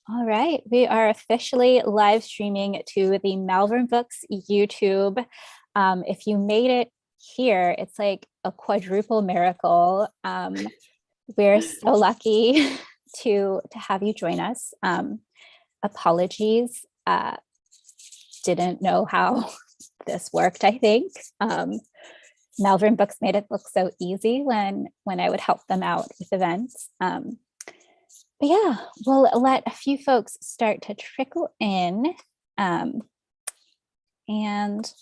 All right, we are officially live streaming to the Malvern Books YouTube. If you made it here, it's like a quadruple miracle. We're so lucky to have you join us. Apologies, didn't know how this worked, I think. Malvern Books made it look so easy when I would help them out with events. But yeah, we'll let a few folks start to trickle in, um, and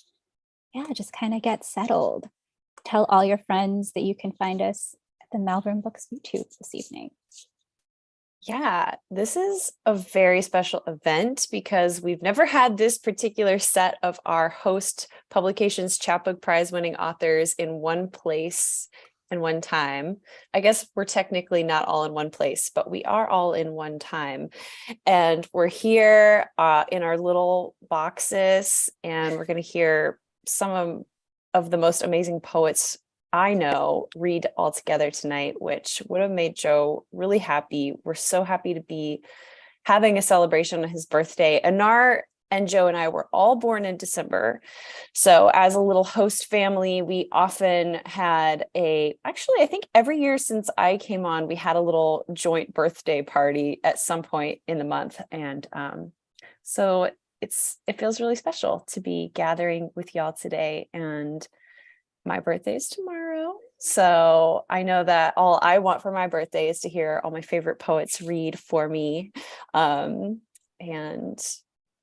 yeah, just kind of get settled. Tell all your friends that you can find us at the Malvern Books YouTube this evening. Yeah, this is a very special event because we've never had this particular set of our host publications chapbook prize winning authors in one place and one time. I guess we're technically not all in one place, but we are all in one time. And we're here in our little boxes, and we're going to hear some of the most amazing poets I know read all together tonight, which would have made Joe really happy. We're so happy to be having a celebration on his birthday. Anar and Joe and I were all born in December. So as a little host family, we often had actually, I think every year since I came on, we had a little joint birthday party at some point in the month. And so it feels really special to be gathering with y'all today. And my birthday is tomorrow. So I know that all I want for my birthday is to hear all my favorite poets read for me.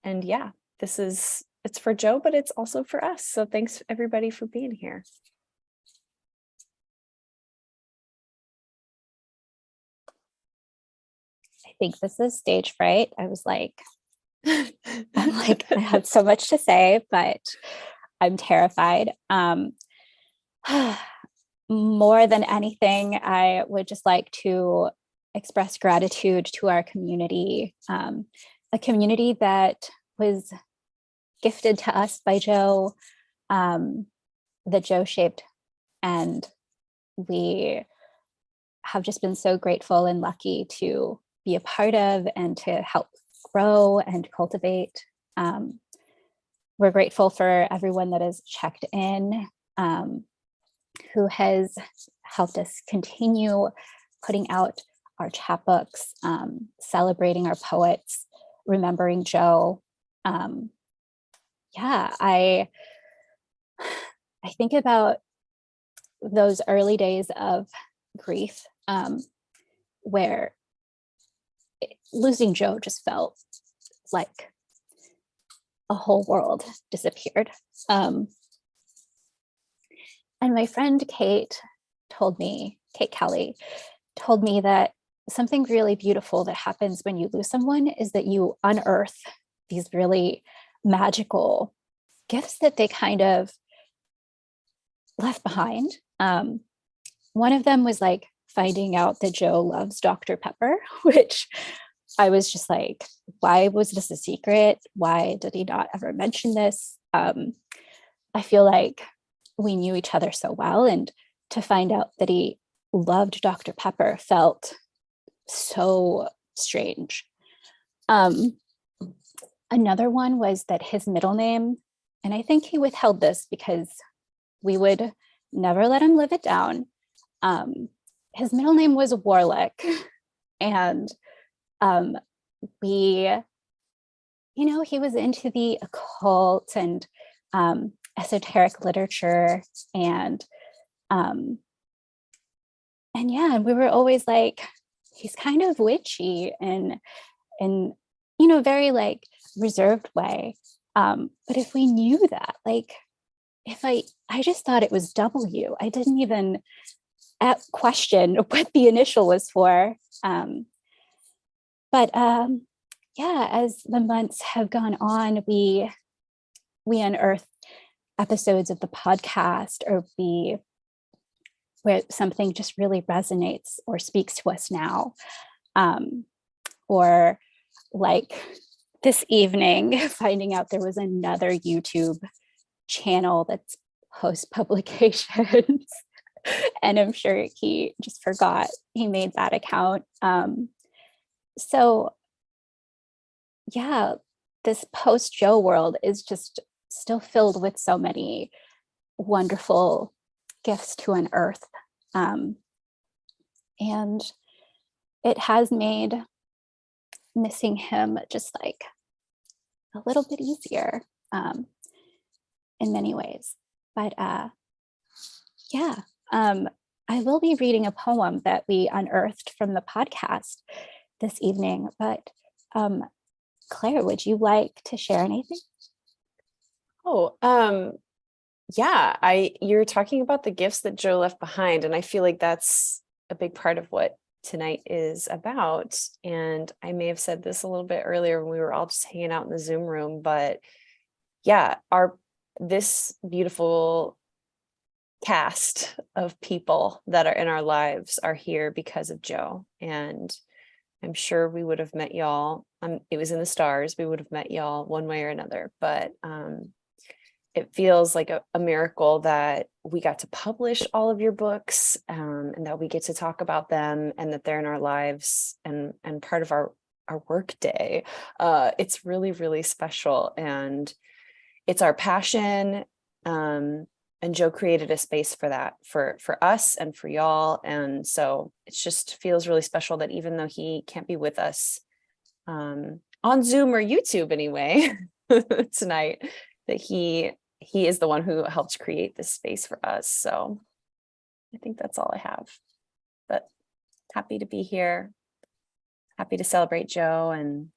And yeah, it's for Joe, but it's also for us. So thanks everybody for being here. I think this is stage fright. I have so much to say, but I'm terrified. More than anything, I would just like to express gratitude to our community, a community that was gifted to us by Joe, that Joe shaped, and we have just been so grateful and lucky to be a part of and to help grow and cultivate. We're grateful for everyone that has checked in, who has helped us continue putting out our chapbooks, celebrating our poets, remembering Joe. Yeah, I think about those early days of grief, where losing Joe just felt like a whole world disappeared. And my friend Kate Kelly, told me that something really beautiful that happens when you lose someone is that you unearth these really magical gifts that they kind of left behind. One of them was like finding out that Joe loves Dr. Pepper, which I was just like, why was this a secret? Why did he not ever mention this? I feel like we knew each other so well, and to find out that he loved Dr. Pepper felt so strange. Another one was that his middle name, and I think he withheld this because we would never let him live it down. His middle name was Warlick, and he was into the occult and esoteric literature, and yeah, and we were always like, he's kind of witchy and very like reserved way. But if we knew that, like, if I just thought it was W, I didn't even question what the initial was for. But yeah, as the months have gone on, we unearth episodes of the podcast, or where something just really resonates or speaks to us now. Or like this evening, finding out there was another YouTube channel that's post publications. And I'm sure he just forgot he made that account. So yeah, this post Joe world is just still filled with so many wonderful gifts to unearth. Um, and it has made missing him just like a little bit easier um, in many ways. But yeah, I will be reading a poem that we unearthed from the podcast this evening. But Claire, would you like to share anything? Oh, yeah, you're talking about the gifts that Joe left behind, and I feel like that's a big part of what tonight is about. And I may have said this a little bit earlier when we were all just hanging out in the Zoom room, but yeah, this beautiful cast of people that are in our lives are here because of Joe. And I'm sure we would have met y'all. It was in the stars. We would have met y'all one way or another, but it feels like a miracle that we got to publish all of your books, and that we get to talk about them, and that they're in our lives and part of our work day. It's really, really special, and it's our passion. And Joe created a space for that, for us and for y'all. And so it just feels really special that even though he can't be with us on Zoom or YouTube anyway tonight, that he is the one who helped create this space for us. So I think that's all I have. But happy to be here. Happy to celebrate Joe. And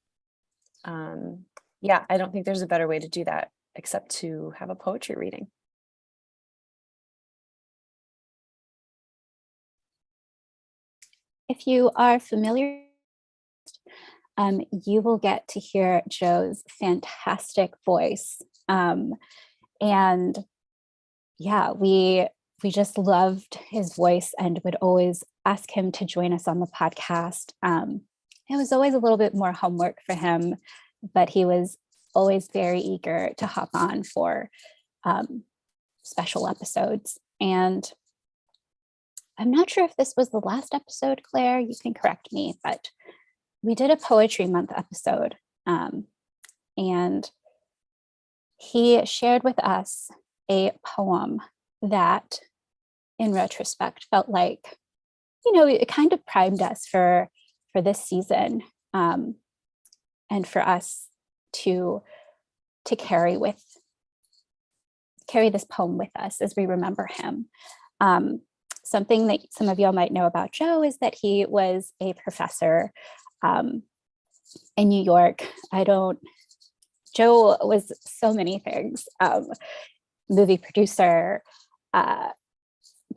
yeah, I don't think there's a better way to do that except to have a poetry reading. If you are familiar, you will get to hear Joe's fantastic voice. And yeah, we just loved his voice and would always ask him to join us on the podcast. It was always a little bit more homework for him, but he was always very eager to hop on for special episodes. And I'm not sure if this was the last episode, Claire, you can correct me, but we did a Poetry Month episode. And he shared with us a poem that, in retrospect, felt like, it kind of primed us for this season, and for us to carry this poem with us as we remember him. Something that some of y'all might know about Joe is that he was a professor in New York. Joe was so many things. Movie producer,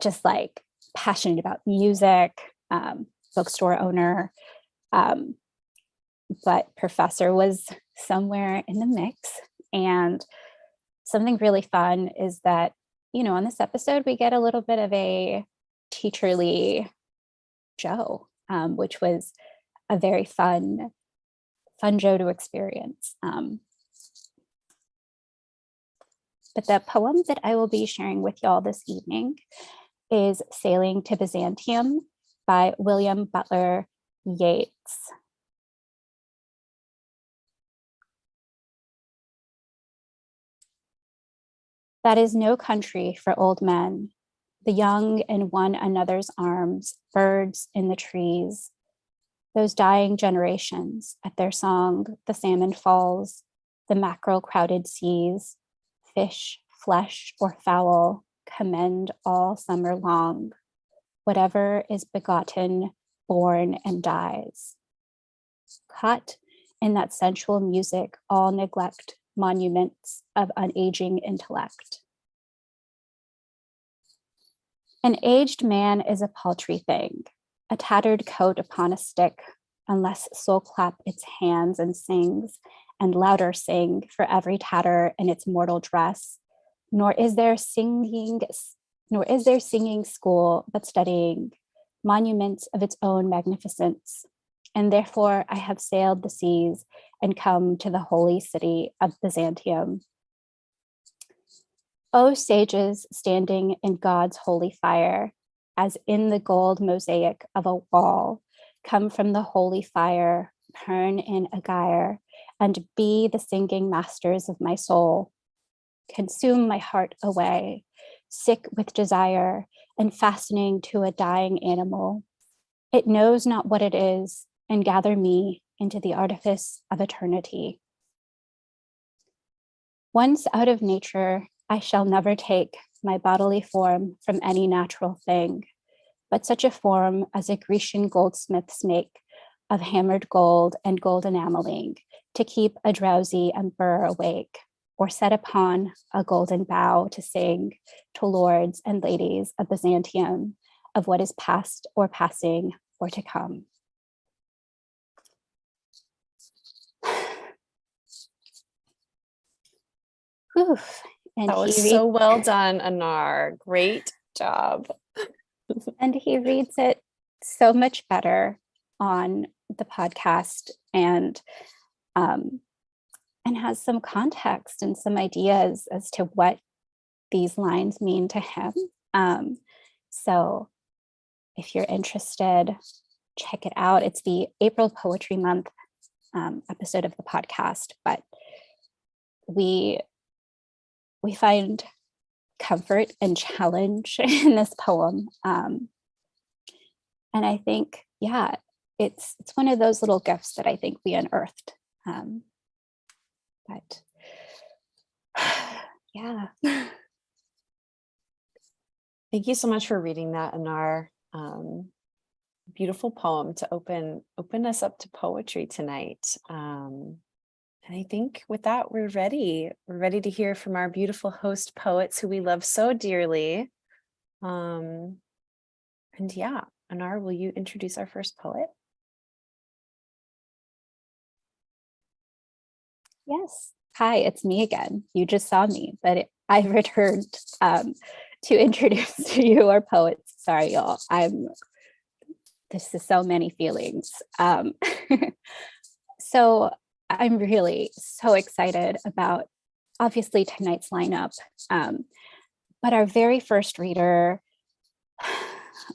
just like passionate about music, bookstore owner, but professor was somewhere in the mix. And something really fun is that, on this episode, we get a little bit of a teacherly Joe, which was a very fun Joe to experience. But the poem that I will be sharing with y'all this evening is Sailing to Byzantium by William Butler Yeats. That is no country for old men, the young in one another's arms, birds in the trees, those dying generations at their song, the salmon falls, the mackerel crowded seas, fish, flesh, or fowl, commend all summer long, whatever is begotten, born, and dies. Caught in that sensual music, all neglect monuments of unaging intellect. An aged man is a paltry thing, a tattered coat upon a stick, unless soul clap its hands and sings, and louder sing for every tatter in its mortal dress, nor is there singing school, but studying monuments of its own magnificence. And therefore I have sailed the seas and come to the holy city of Byzantium. O sages standing in God's holy fire, as in the gold mosaic of a wall, come from the holy fire, burn in a gyre, and be the singing masters of my soul. Consume my heart away, sick with desire and fastening to a dying animal. It knows not what it is, and gather me into the artifice of eternity. Once out of nature, I shall never take my bodily form from any natural thing, but such a form as a Grecian goldsmiths make of hammered gold and gold enameling to keep a drowsy emperor awake, or set upon a golden bough to sing to lords and ladies of Byzantium of what is past or passing or to come. Oof. And That was so well done, Anar. Great job. And he reads it so much better on the podcast, and has some context and some ideas as to what these lines mean to him. So if you're interested, check it out. It's the April Poetry Month episode of the podcast, but we find comfort and challenge in this poem. And I think, yeah, it's one of those little gifts that I think we unearthed. But yeah. Thank you so much for reading that, Anar. Beautiful poem to open us up to poetry tonight. And I think with that, we're ready. We're ready to hear from our beautiful host poets who we love so dearly. And yeah, Anar, will you introduce our first poet? Yes. Hi, it's me again. You just saw me, but I returned to introduce to you our poets. Sorry, y'all. This is so many feelings. So I'm really so excited about obviously tonight's lineup. But our very first reader,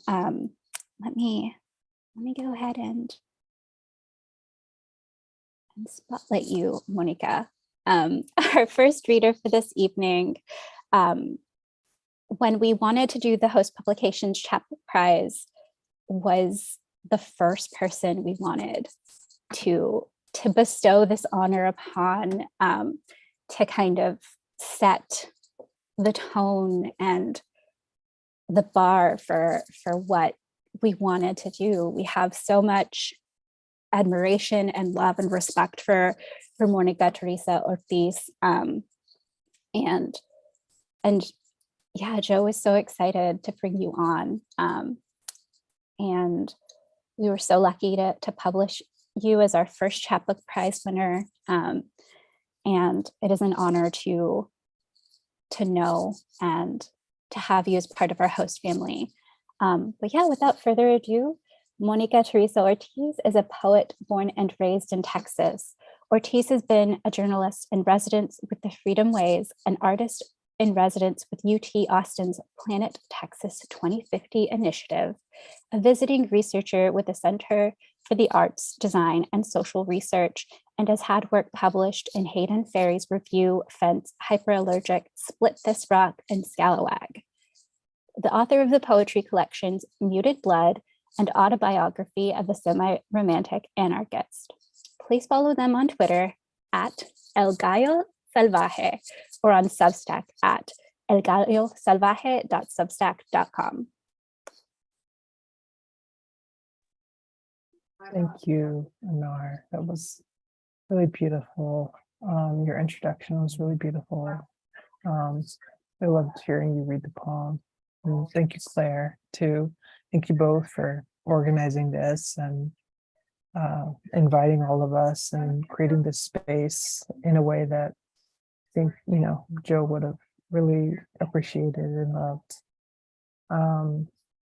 let me go ahead and spotlight you, Monica. Our first reader for this evening, when we wanted to do the Host Publications Chapbook Prize, was the first person we wanted to bestow this honor upon, to kind of set the tone and the bar for what we wanted to do. We have so much admiration and love and respect for Monica Teresa Ortiz, and yeah, Joe was so excited to bring you on, and we were so lucky to publish you as our first Chapbook Prize winner, and it is an honor to know and to have you as part of our host family. But yeah, without further ado, Monica Teresa Ortiz is a poet born and raised in Texas. Ortiz has been a journalist in residence with the Freedom Ways, an artist in residence with UT Austin's Planet Texas 2050 initiative, a visiting researcher with the Center for the Arts, Design, and Social Research, and has had work published in Hayden Ferry's Review, Fence, Hyperallergic, Split This Rock, and Scalawag. The author of the poetry collections Muted Blood and Autobiography of the Semi-Romantic Anarchist. Please follow them on Twitter at El Gallo Salvaje or on Substack at elgallosalvaje.substack.com. Thank you, Anar. That was really beautiful. Your introduction was really beautiful. I loved hearing you read the poem. And thank you, Claire, too. Thank you both for organizing this and inviting all of us and creating this space in a way that I think, Joe would have really appreciated and loved.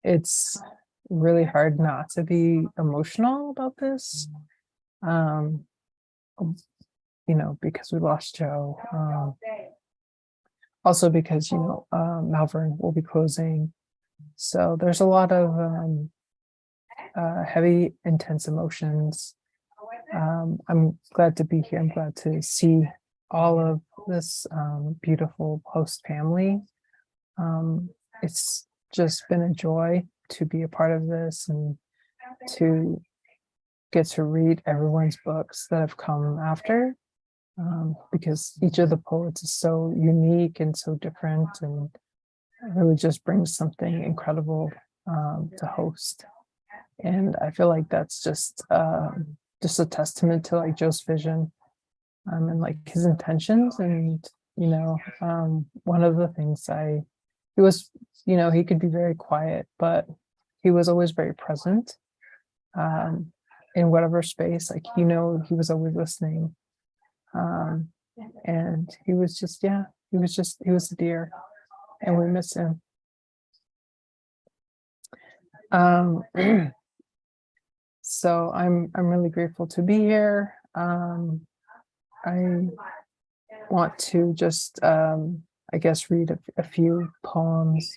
It's really hard not to be emotional about this, because we lost Joe. Also because, Malvern will be closing. So there's a lot of heavy, intense emotions I'm glad to be here. I'm glad to see all of this beautiful host family. It's just been a joy to be a part of this and to get to read everyone's books that have come after, because each of the poets is so unique and so different, and it really just brings something incredible to host. And I feel like that's just a testament to like Joe's vision and like his intentions. And one of the things he was, he could be very quiet, but he was always very present in whatever space. Like he was always listening, and he was just he was a dear, and we miss him. So I'm really grateful to be here. I want to just I guess read a few poems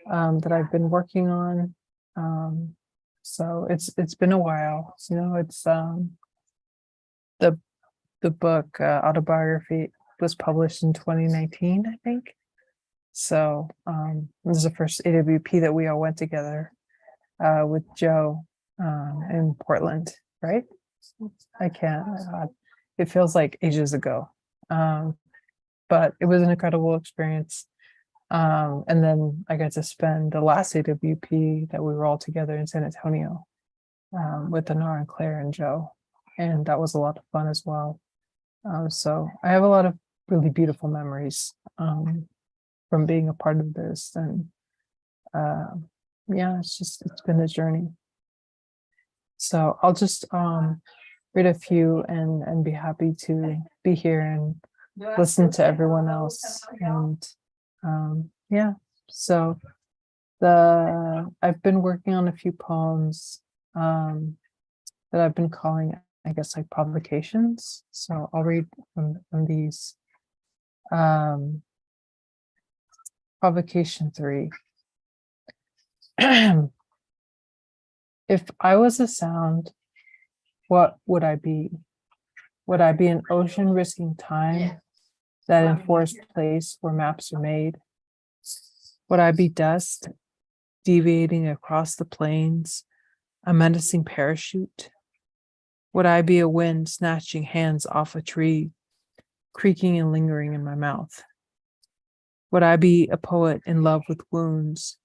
that I've been working on. So it's been a while. It's the book autobiography was published in 2019, I think. So this is the first AWP that we all went together with Joe in Portland, right? I can't. It feels like ages ago, but it was an incredible experience. And then I got to spend the last AWP that we were all together in San Antonio with Anar and Claire and Joe, and that was a lot of fun as well. So I have a lot of really beautiful memories from being a part of this, and it's been a journey. So I'll just read a few and be happy to be here and listen to everyone else. And so I've been working on a few poems that I've been calling, I guess, like provocations. So I'll read from these. Provocation 3. If I was a sound, what would I be? Would I be an ocean risking time, that enforced place where maps are made? Would I be dust, deviating across the plains, a menacing parachute? Would I be a wind snatching hands off a tree, creaking and lingering in my mouth? Would I be a poet in love with wounds,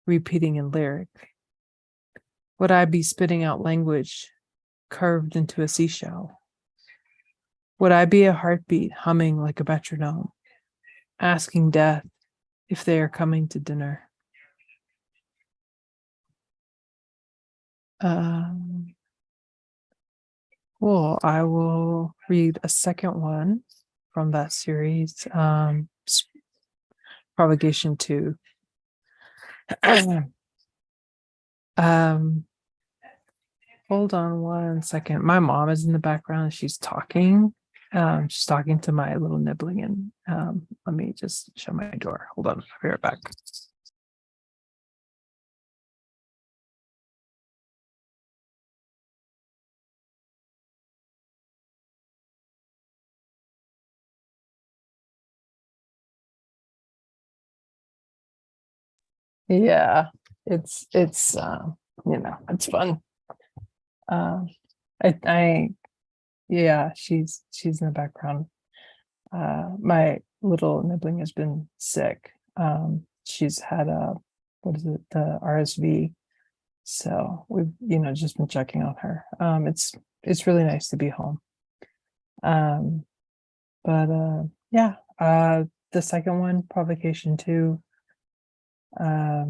repeating in lyric? Would I be spitting out language, curved into a seashell? Would I be a heartbeat humming like a metronome, asking death if they are coming to dinner? Well, I will read a second one from that series, Provocation 2. Hold on one second. My mom is in the background. She's talking. She's talking to my little nibbling, and let me just shut my door. Hold on, I'll be right back. Yeah, it's it's fun. She's in the background. My little nibbling has been sick. She's had the RSV. So we've, just been checking on her. It's really nice to be home. The second one, Provocation 2. I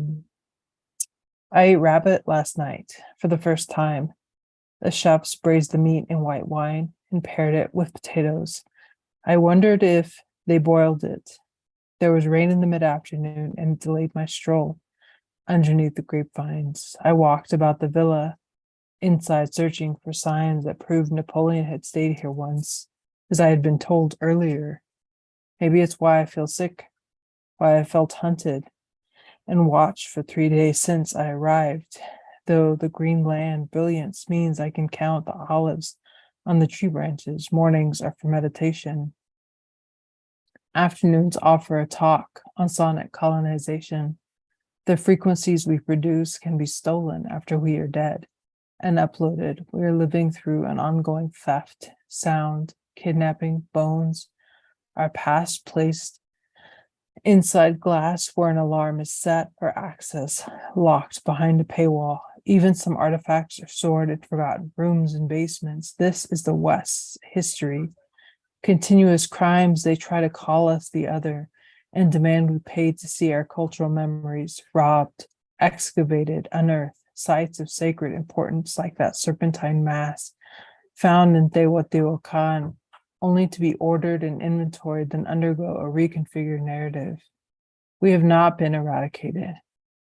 ate rabbit last night for the first time. The chefs braised the meat in white wine and paired it with potatoes. I wondered if they boiled it. There was rain in the mid-afternoon and it delayed my stroll. Underneath the grapevines, I walked about the villa, inside searching for signs that proved Napoleon had stayed here once, as I had been told earlier. Maybe it's why I feel sick, why I felt hunted and watched for 3 days since I arrived, though the green land brilliance means I can count the olives on the tree branches. Mornings are for meditation. Afternoons offer a talk on sonic colonization. The frequencies we produce can be stolen after we are dead and uploaded. We are living through an ongoing theft, sound, kidnapping, bones, our past placed inside glass where an alarm is set or access locked behind a paywall. Even some artifacts are stored in forgotten rooms and basements. This is the West's history. Continuous crimes, they try to call us the other and demand we pay to see our cultural memories robbed, excavated, unearthed, sites of sacred importance like that serpentine mass found in Teotihuacan, only to be ordered and inventoried, then undergo a reconfigured narrative. We have not been eradicated.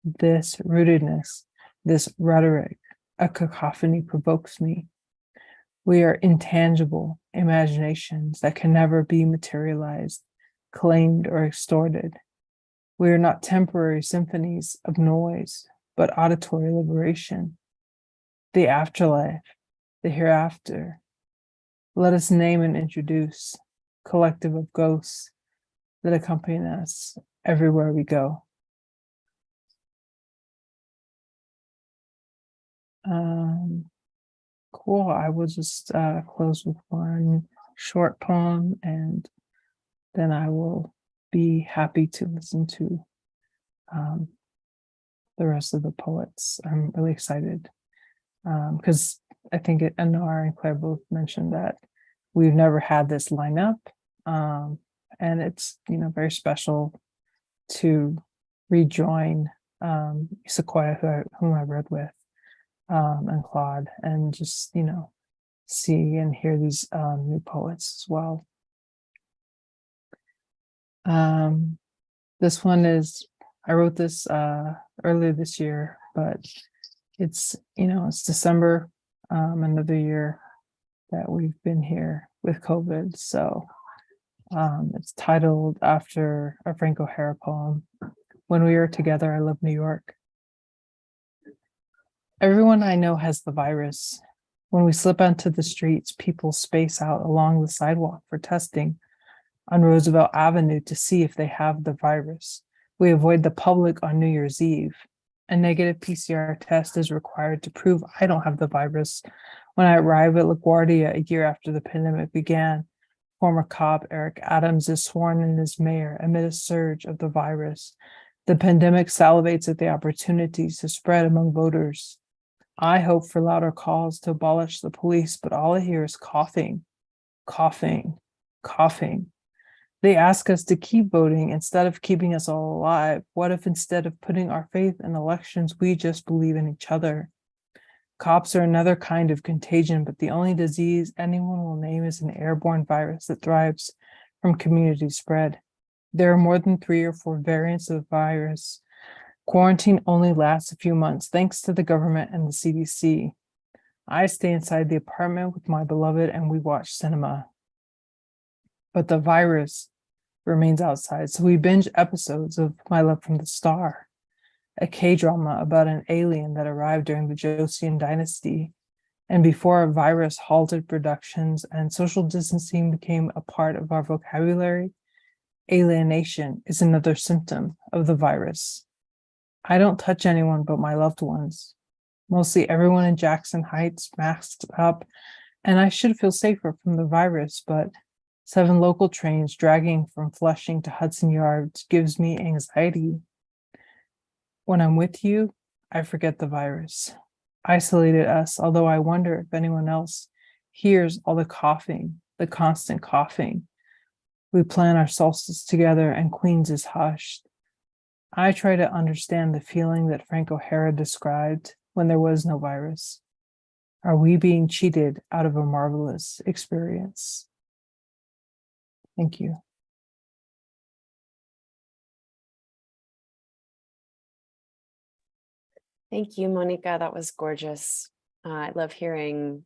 This rootedness, this rhetoric, a cacophony provokes me. We are intangible imaginations that can never be materialized, claimed, or extorted. We are not temporary symphonies of noise, but auditory liberation. The afterlife, the hereafter. Let us name and introduce, collective of ghosts that accompany us everywhere we go. Cool. I will just close with one short poem, and then I will be happy to listen to the rest of the poets. I'm really excited because I think Anar and Claire both mentioned that we've never had this lineup, and it's very special to rejoin Sequoia, whom I read with, and Claude, and just see and hear these new poets as well. This one is, I wrote this earlier this year, but it's December, another year that we've been here with COVID. So it's titled after a Frank O'Hara poem. When we were together, I love New York. Everyone I know has the virus. When we slip onto the streets, people space out along the sidewalk for testing on Roosevelt Avenue to see if they have the virus. We avoid the public on New Year's Eve. A negative PCR test is required to prove I don't have the virus. When I arrive at LaGuardia a year after the pandemic began, former cop Eric Adams is sworn in as mayor amid a surge of the virus. The pandemic salivates at the opportunities to spread among voters. I hope for louder calls to abolish the police, but all I hear is coughing, coughing, coughing. They ask us to keep voting instead of keeping us all alive. What if instead of putting our faith in elections, we just believe in each other? Cops are another kind of contagion, but the only disease anyone will name is an airborne virus that thrives from community spread. There are more than 3 or 4 variants of the virus. Quarantine only lasts a few months, thanks to the government and the CDC. I stay inside the apartment with my beloved and we watch cinema. But the virus remains outside, so we binge episodes of My Love from the Star, a K-drama about an alien that arrived during the Joseon dynasty, and before a virus halted productions and social distancing became a part of our vocabulary, alienation is another symptom of the virus. I don't touch anyone but my loved ones. Mostly everyone in Jackson Heights masked up, and I should feel safer from the virus, but 7 local trains dragging from Flushing to Hudson Yards gives me anxiety. When I'm with you, I forget the virus. Isolated us, although I wonder if anyone else hears all the coughing, the constant coughing. We plan our solstice together and Queens is hushed. I try to understand the feeling that Frank O'Hara described when there was no virus. Are we being cheated out of a marvelous experience? Thank you. Thank you, Monica. That was gorgeous. I love hearing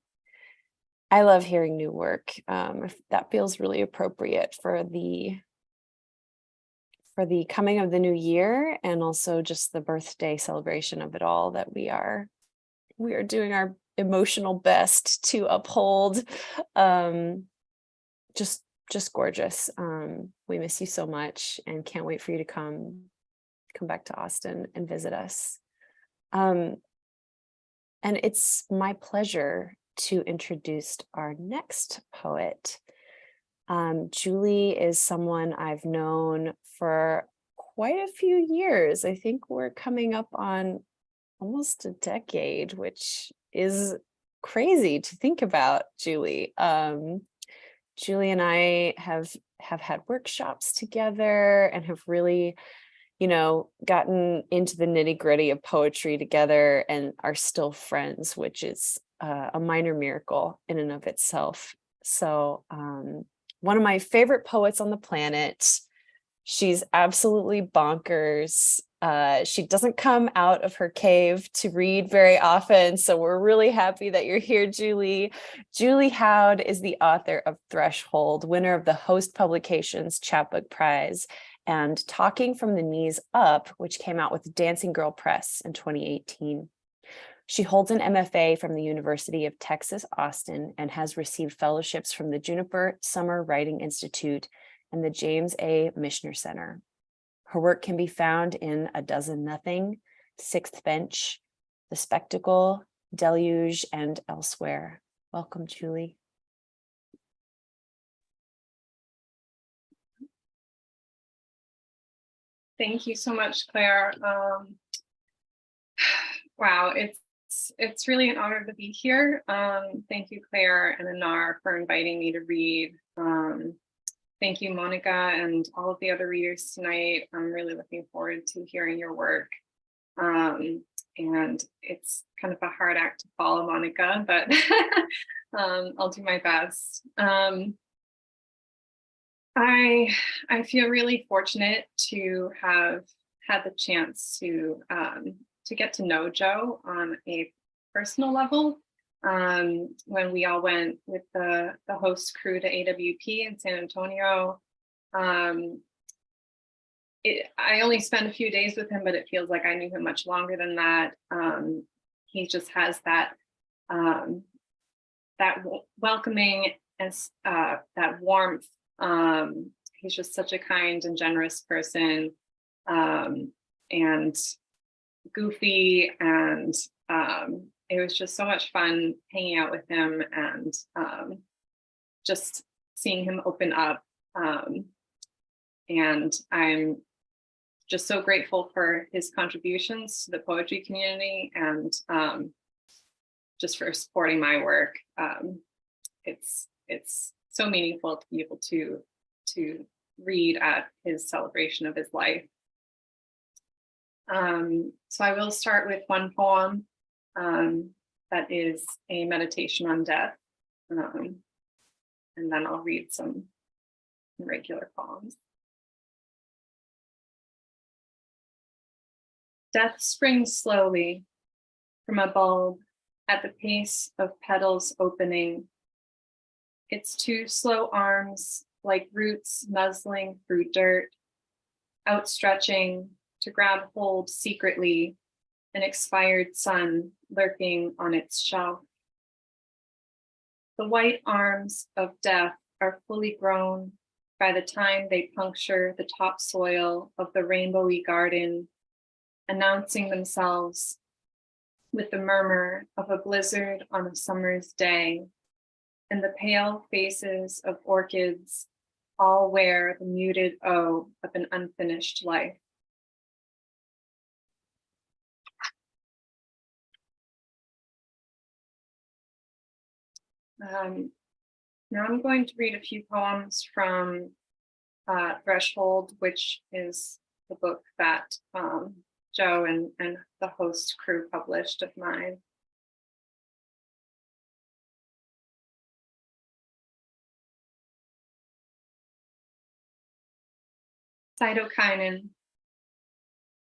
new work. That feels really appropriate for the coming of the new year, and also just the birthday celebration of it all, that we are doing our emotional best to uphold. Just gorgeous. We miss you so much and can't wait for you to come back to Austin and visit us. And it's my pleasure to introduce our next poet. Julie is someone I've known for quite a few years. I think we're coming up on almost a decade, which is crazy to think about, Julie. Julie and I have had workshops together and have really, gotten into the nitty-gritty of poetry together and are still friends, which is a minor miracle in and of itself. So one of my favorite poets on the planet. She's absolutely bonkers. She doesn't come out of her cave to read very often, so we're really happy that you're here, Julie. Julie Howd is the author of Threshold, winner of the Host Publications Chapbook Prize, and Talking from the Knees Up, which came out with Dancing Girl Press in 2018. She holds an MFA from the University of Texas, Austin, and has received fellowships from the Juniper Summer Writing Institute and the James A. Michener Center. Her work can be found in A Dozen Nothing, Sixth Bench, The Spectacle, Deluge, and elsewhere. Welcome, Julie. Thank you so much, Claire. Wow, it's really an honor to be here. Thank you, Claire and Anar, for inviting me to read. Thank you, Monica, and all of the other readers tonight. I'm really looking forward to hearing your work. And it's kind of a hard act to follow, Monica, but I'll do my best. I feel really fortunate to have had the chance to get to know Jo on a personal level. When we all went with the host crew to AWP in San Antonio. I only spent a few days with him, but it feels like I knew him much longer than that. He just has that welcoming and that warmth. He's just such a kind and generous person, and goofy, and it was just so much fun hanging out with him and just seeing him open up. And I'm just so grateful for his contributions to the poetry community and just for supporting my work. It's so meaningful to be able to read at his celebration of his life. So I will start with one poem that is a meditation on death, and then I'll read some regular poems. Death springs slowly from a bulb at the pace of petals opening. Its two slow arms, like roots nuzzling through dirt, outstretching to grab hold secretly an expired sun lurking on its shelf. The white arms of death are fully grown by the time they puncture the topsoil of the rainbowy garden, announcing themselves with the murmur of a blizzard on a summer's day, and the pale faces of orchids all wear the muted O of an unfinished life. Now I'm going to read a few poems from Threshold, which is the book that Jo and the host crew published of mine. Cytokinin.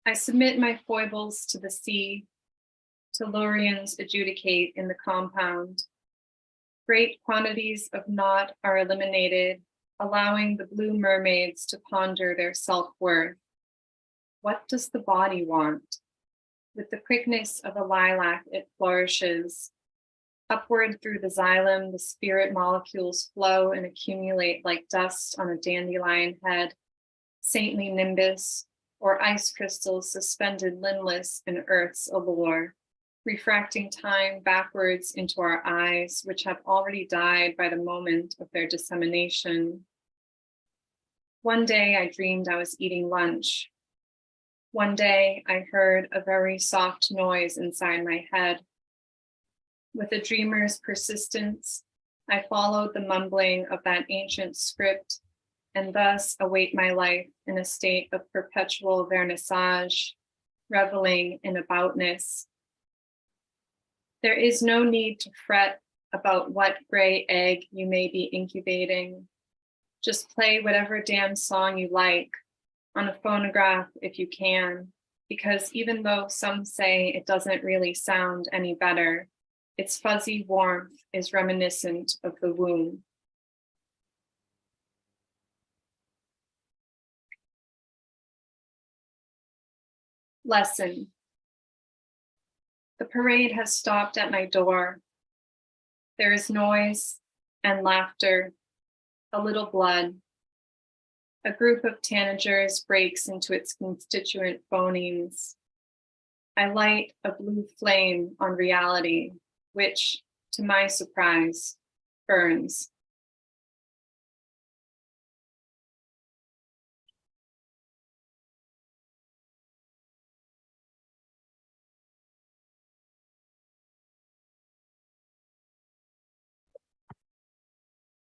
I submit my foibles to the sea, Tellurians adjudicate in the compound. Great quantities of naught are eliminated, allowing the blue mermaids to ponder their self-worth. What does the body want? With the quickness of a lilac, it flourishes, Upward through the xylem, the spirit molecules flow and accumulate like dust on a dandelion head, saintly nimbus, or ice crystals suspended limbless in earth's allure, refracting time backwards into our eyes, which have already died by the moment of their dissemination. One day I dreamed I was eating lunch. One day I heard a very soft noise inside my head. With a dreamer's persistence, I followed the mumbling of that ancient script and thus await my life in a state of perpetual vernissage, reveling in aboutness. There is no need to fret about what gray egg you may be incubating. Just play whatever damn song you like on a phonograph if you can, because even though some say it doesn't really sound any better, its fuzzy warmth is reminiscent of the womb. Lesson. The parade has stopped at my door. There is noise and laughter, a little blood. A group of tanagers breaks into its constituent phonemes. I light a blue flame on reality, which, to my surprise, burns.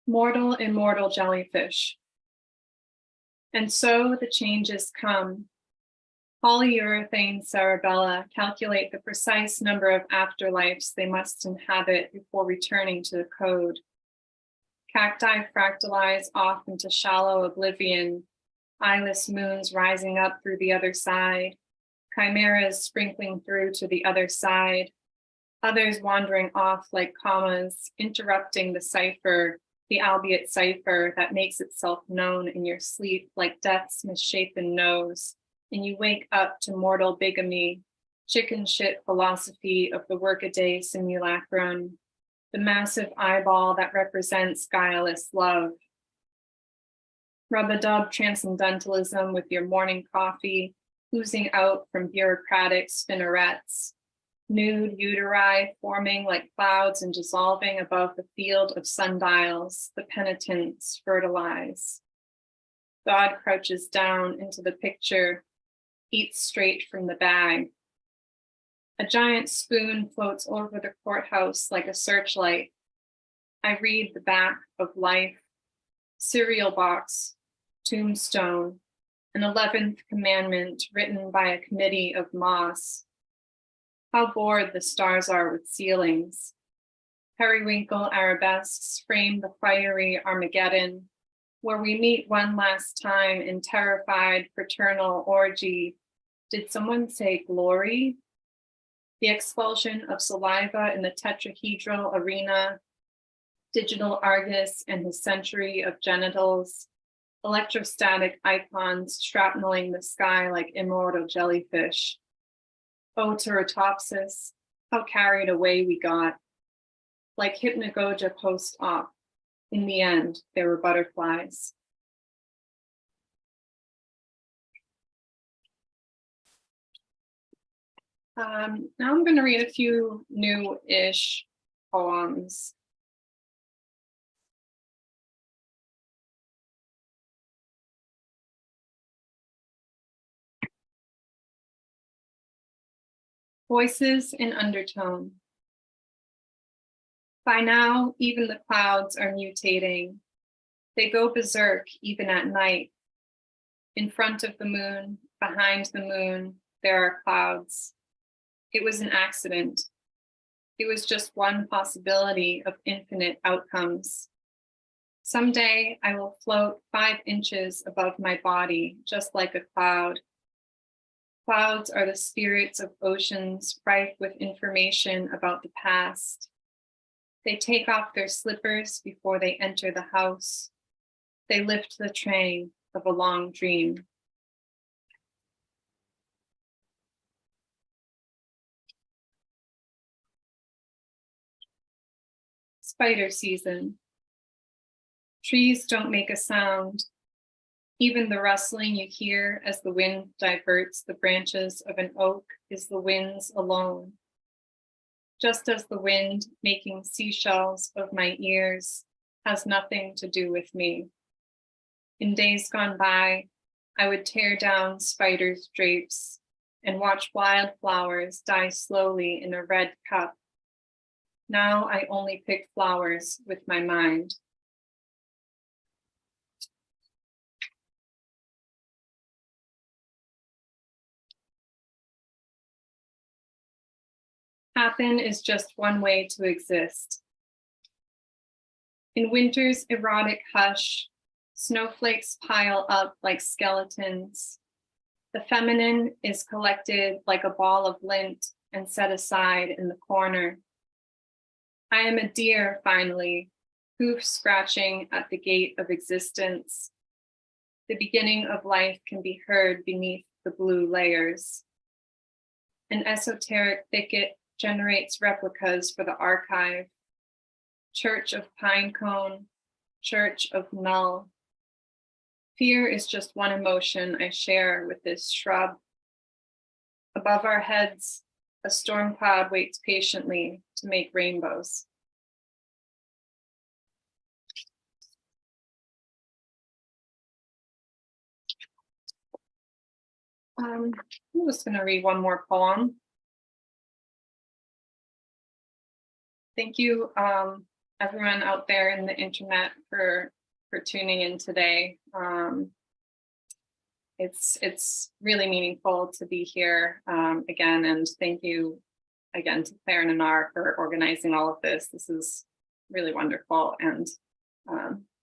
Mortal, immortal jellyfish. And so the changes come. Polyurethane cerebella calculate the precise number of afterlives they must inhabit before returning to the code. Cacti fractalize off into shallow oblivion, eyeless moons rising up through the other side, chimeras sprinkling through to the other side, others wandering off like commas, interrupting the cipher, the albeit cipher that makes itself known in your sleep like death's misshapen nose, and you wake up to mortal bigamy, chicken shit philosophy of the workaday simulacrum, the massive eyeball that represents guileless love. Rub-a-dub transcendentalism with your morning coffee, oozing out from bureaucratic spinnerets, nude uteri forming like clouds and dissolving above the field of sundials, the penitents fertilize. God crouches down into the picture, eats straight from the bag. A giant spoon floats over the courthouse like a searchlight. I read the back of life, cereal box, tombstone, an 11th commandment written by a committee of moss. How bored the stars are with ceilings. Periwinkle arabesques frame the fiery Armageddon, where we meet one last time in terrified fraternal orgy. Did someone say glory? The expulsion of saliva in the tetrahedral arena, digital Argus and his century of genitals, electrostatic icons shrapneling the sky like immortal jellyfish. Oh, Teratopsis, how carried away we got. Like hypnagogia post-op, in the end, there were butterflies. Now I'm going to read a few new-ish poems. Voices in undertone. By now, even the clouds are mutating. They go berserk even at night. In front of the moon, behind the moon, there are clouds. It was an accident. It was just one possibility of infinite outcomes. Someday I will float 5 inches above my body, just like a cloud. Clouds are the spirits of oceans rife with information about the past. They take off their slippers before they enter the house. They lift the train of a long dream. Spider season. Trees don't make a sound. Even the rustling you hear as the wind diverts the branches of an oak is the wind's alone. Just as the wind making seashells of my ears has nothing to do with me. In days gone by, I would tear down spiders' drapes and watch wildflowers die slowly in a red cup. Now I only pick flowers with my mind. Happen is just one way to exist. In winter's erotic hush, snowflakes pile up like skeletons. The feminine is collected like a ball of lint and set aside in the corner. I am a deer, finally, hoof scratching at the gate of existence. The beginning of life can be heard beneath the blue layers. An esoteric thicket generates replicas for the archive. Church of Pinecone, Church of Null. Fear is just one emotion I share with this shrub. Above our heads, a storm cloud waits patiently to make rainbows. I'm just going to read one more poem. Thank you, everyone out there in the internet for tuning in today. It's really meaningful to be here again, and thank you again to Claire and Anar for organizing all of this. This is really wonderful, and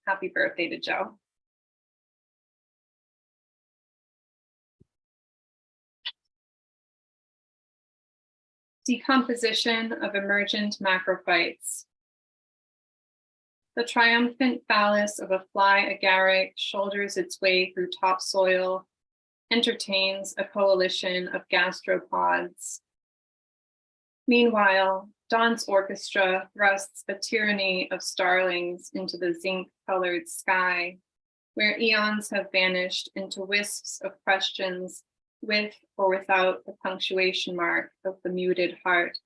happy birthday to Joe. Decomposition of emergent macrophytes. The triumphant phallus of a fly agaric shoulders its way through topsoil, entertains a coalition of gastropods. Meanwhile, Dawn's orchestra thrusts a tyranny of starlings into the zinc-colored sky, where eons have vanished into wisps of questions with or without the punctuation mark of the muted heart.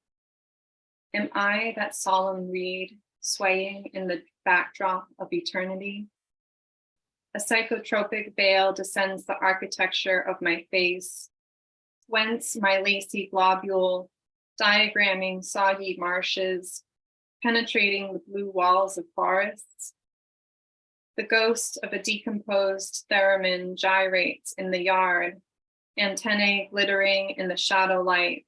Am I that solemn reed swaying in the backdrop of eternity? A psychotropic veil descends the architecture of my face, whence my lacy globule, diagramming soggy marshes, penetrating the blue walls of forests. The ghost of a decomposed theremin gyrates in the yard, antennae glittering in the shadow light.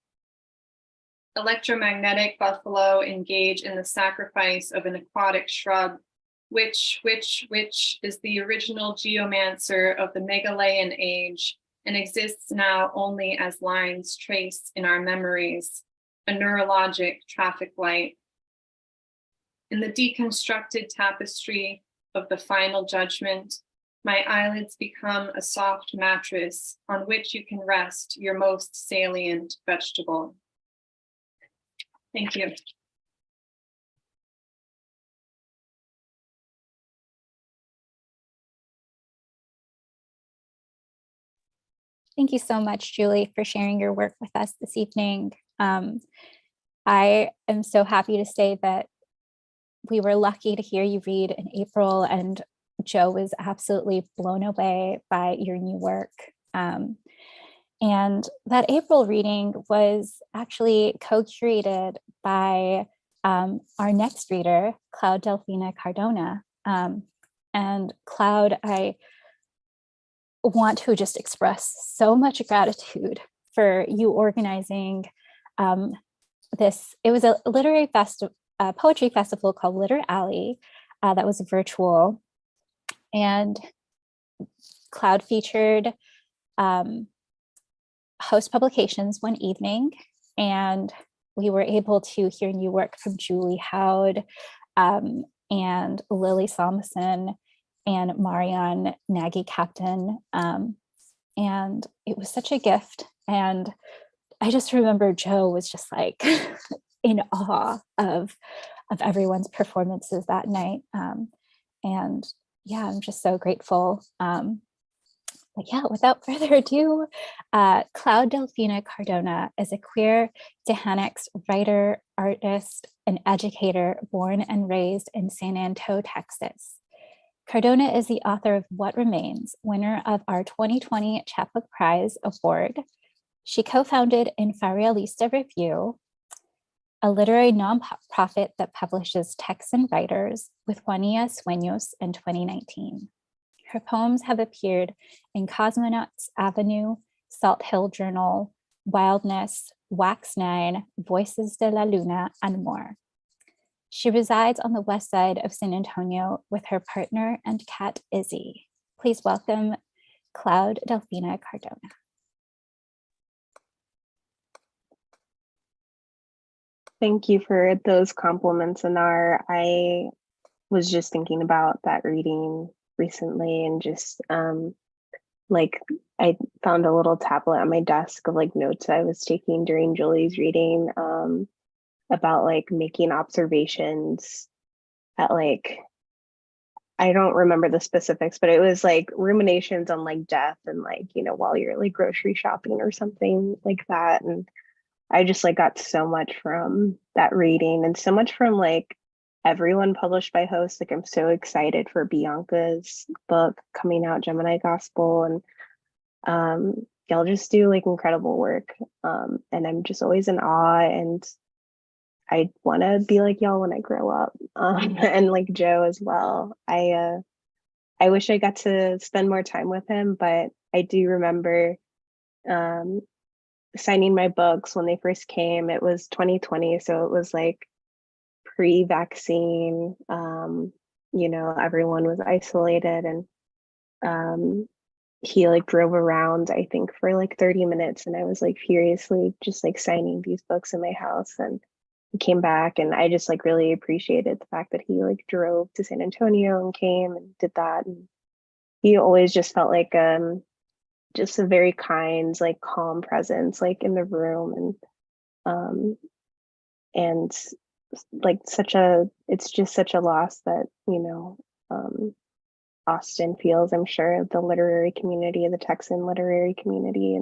Electromagnetic buffalo engage in the sacrifice of an aquatic shrub, which is the original geomancer of the Megalayan age and exists now only as lines traced in our memories, a neurologic traffic light. In the deconstructed tapestry of the final judgment, my eyelids become a soft mattress on which you can rest your most salient vegetable. Thank you. Thank you so much, Julie, for sharing your work with us this evening. I am so happy to say that we were lucky to hear you read in April, and Joe was absolutely blown away by your new work. And that April reading was actually co-curated by our next reader, Cloud Delfina Cardona. And Cloud, I want to just express so much gratitude for you organizing this. It was a literary poetry festival called Liter Alley that was virtual, and Cloud featured Host Publications one evening, and we were able to hear new work from Julie Howd and Lily Solmison and Marianne Nagy-Captain. And it was such a gift. And I just remember Joe was just like in awe of of everyone's performances that night. And yeah, I'm just so grateful. But yeah, without further ado, Cloud Delfina Cardona is a queer Tehanix writer, artist, and educator born and raised in San Antonio, Texas. Cardona is the author of What Remains, winner of our 2020 Chapbook Prize Award. She co-founded Inferialista Review, a literary nonprofit that publishes Texan writers, with Juanilla Sueños in 2019. Her poems have appeared in Cosmonauts Avenue, Salt Hill Journal, Wildness, Wax 9, Voices de la Luna, and more. She resides on the west side of San Antonio with her partner and cat, Izzy. Please welcome Cloud Delfina Cardona. Thank you for those compliments, Anar. I was just thinking about that reading recently, and just like I found a little tablet on my desk of like notes I was taking during Julie's reading about like making observations at like, I don't remember the specifics, but it was like ruminations on like death and like, you know, while you're like grocery shopping or something like that. And I just like got so much from that reading, and so much from like everyone published by Host. Like I'm so excited for Bianca's book coming out, Gemini Gospel, and y'all just do like incredible work. And I'm just always in awe, and I want to be like y'all when I grow up. And like Joe as well. I wish I got to spend more time with him, but I do remember signing my books when they first came. It was 2020, so it was like pre-vaccine. You know, everyone was isolated, and he like drove around, I think, for like 30 minutes, and I was like furiously just like signing these books in my house. And he came back, and I just like really appreciated the fact that he like drove to San Antonio and came and did that. And he always just felt like just a very kind, like calm presence, like in the room, and like it's just such a loss that, you know, Austin feels, I'm sure, the literary community, the Texan literary community.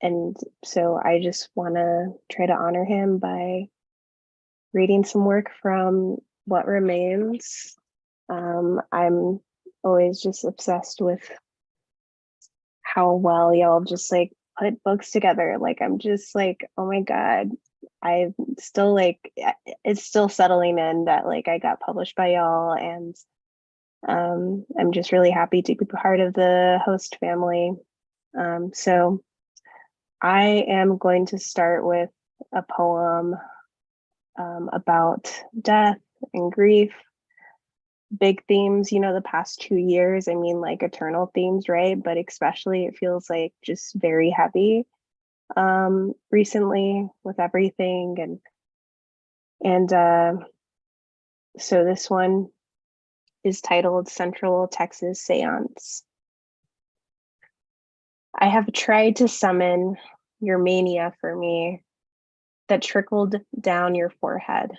And so I just want to try to honor him by reading some work from What Remains. I'm always just obsessed with how well y'all just like put books together. Like I'm just like, oh my God, I still like, it's still settling in that like I got published by y'all, and I'm just really happy to be part of the Host family. So I am going to start with a poem about death and grief. Big themes, you know, the past 2 years, I mean, like eternal themes, right? But especially it feels like just very heavy recently with everything. And so this one is titled Central Texas Seance. I have tried to summon your mania for me that trickled down your forehead.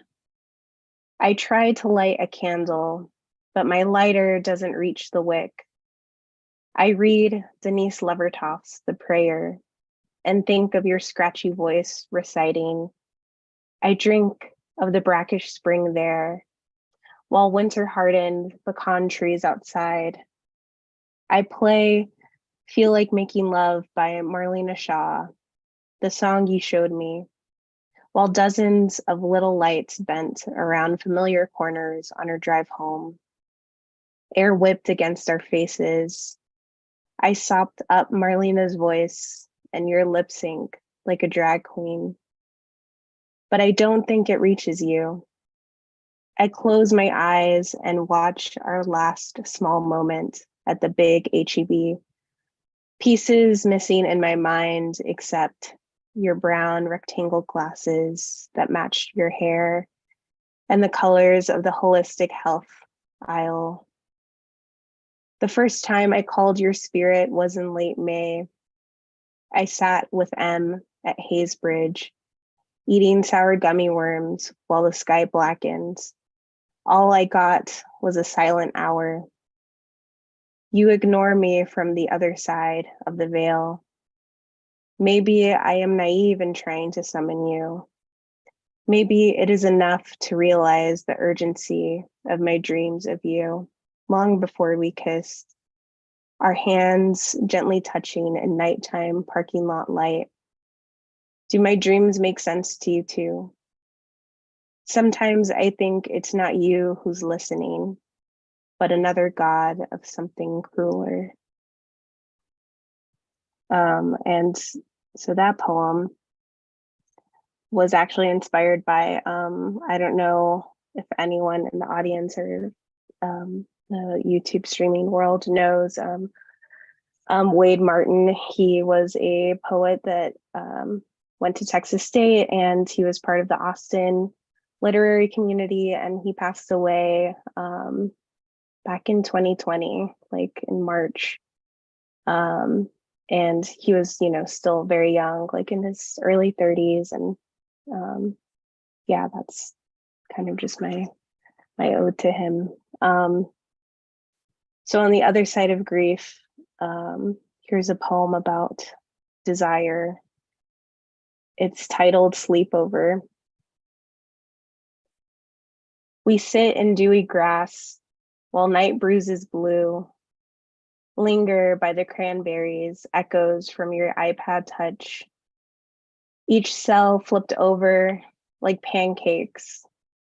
I tried to light a candle, but my lighter doesn't reach the wick. I read Denise Levertoff's The Prayer and think of your scratchy voice reciting. I drink of the brackish spring there, while winter hardened pecan trees outside. I play Feel Like Making Love by Marlena Shaw, the song you showed me, while dozens of little lights bent around familiar corners on our drive home. Air whipped against our faces. I sopped up Marlena's voice and your lip sync like a drag queen. But I don't think it reaches you. I close my eyes and watch our last small moment at the big HEB. Pieces missing in my mind except your brown rectangle glasses that matched your hair and the colors of the holistic health aisle. The first time I called your spirit was in late May. I sat with M at Haysbridge, eating sour gummy worms while the sky blackens. All I got was a silent hour. You ignore me from the other side of the veil. Maybe I am naive in trying to summon you. Maybe it is enough to realize the urgency of my dreams of you long before we kissed, our hands gently touching in nighttime parking lot light. Do my dreams make sense to you too? Sometimes I think it's not you who's listening, but another God of something crueler. And so that poem was actually inspired by, I don't know if anyone in the audience or the YouTube streaming world knows Wade Martin. He was a poet that went to Texas State, and he was part of the Austin literary community, and he passed away back in 2020, like in March. And he was, still very young, like in his early 30s. And yeah, that's kind of just my ode to him. So on the other side of grief, here's a poem about desire. It's titled Sleepover. We sit in dewy grass while night bruises blue. Linger by the cranberries, echoes from your iPad touch. Each cell flipped over like pancakes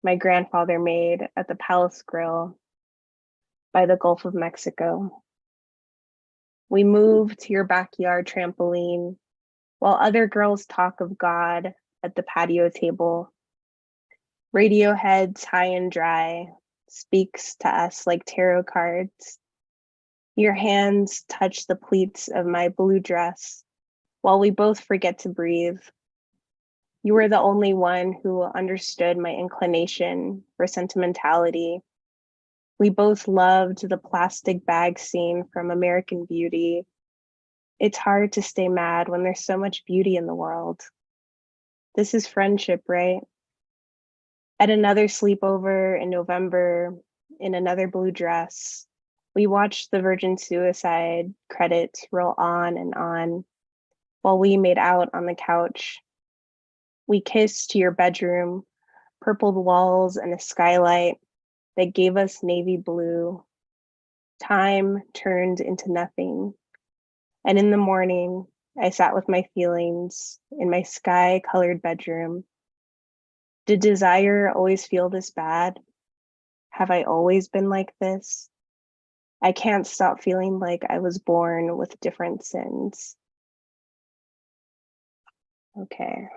my grandfather made at the Palace Grill by the Gulf of Mexico. We move to your backyard trampoline while other girls talk of God at the patio table. Radiohead's High and Dry speaks to us like tarot cards. Your hands touch the pleats of my blue dress while we both forget to breathe. You were the only one who understood my inclination for sentimentality. We both loved the plastic bag scene from American Beauty. It's hard to stay mad when there's so much beauty in the world. This is friendship, right? At another sleepover in November, in another blue dress, we watched the Virgin Suicide credits roll on and on while we made out on the couch. We kissed to your bedroom, purpled walls and a skylight that gave us navy blue. Time turned into nothing. And in the morning, I sat with my feelings in my sky-colored bedroom. Did desire always feel this bad? Have I always been like this? I can't stop feeling like I was born with different sins. Okay.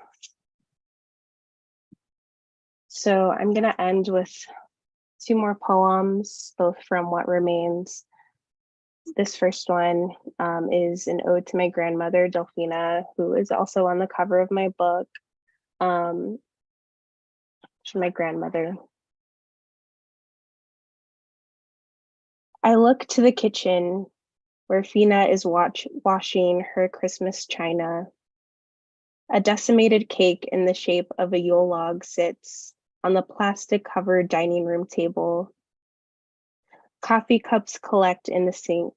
So I'm going to end with two more poems, both from What Remains. This first one is an ode to my grandmother, Delphina, who is also on the cover of my book. She's my grandmother. I look to the kitchen where Fina is washing her Christmas china. A decimated cake in the shape of a Yule log sits on the plastic-covered dining room table. Coffee cups collect in the sink.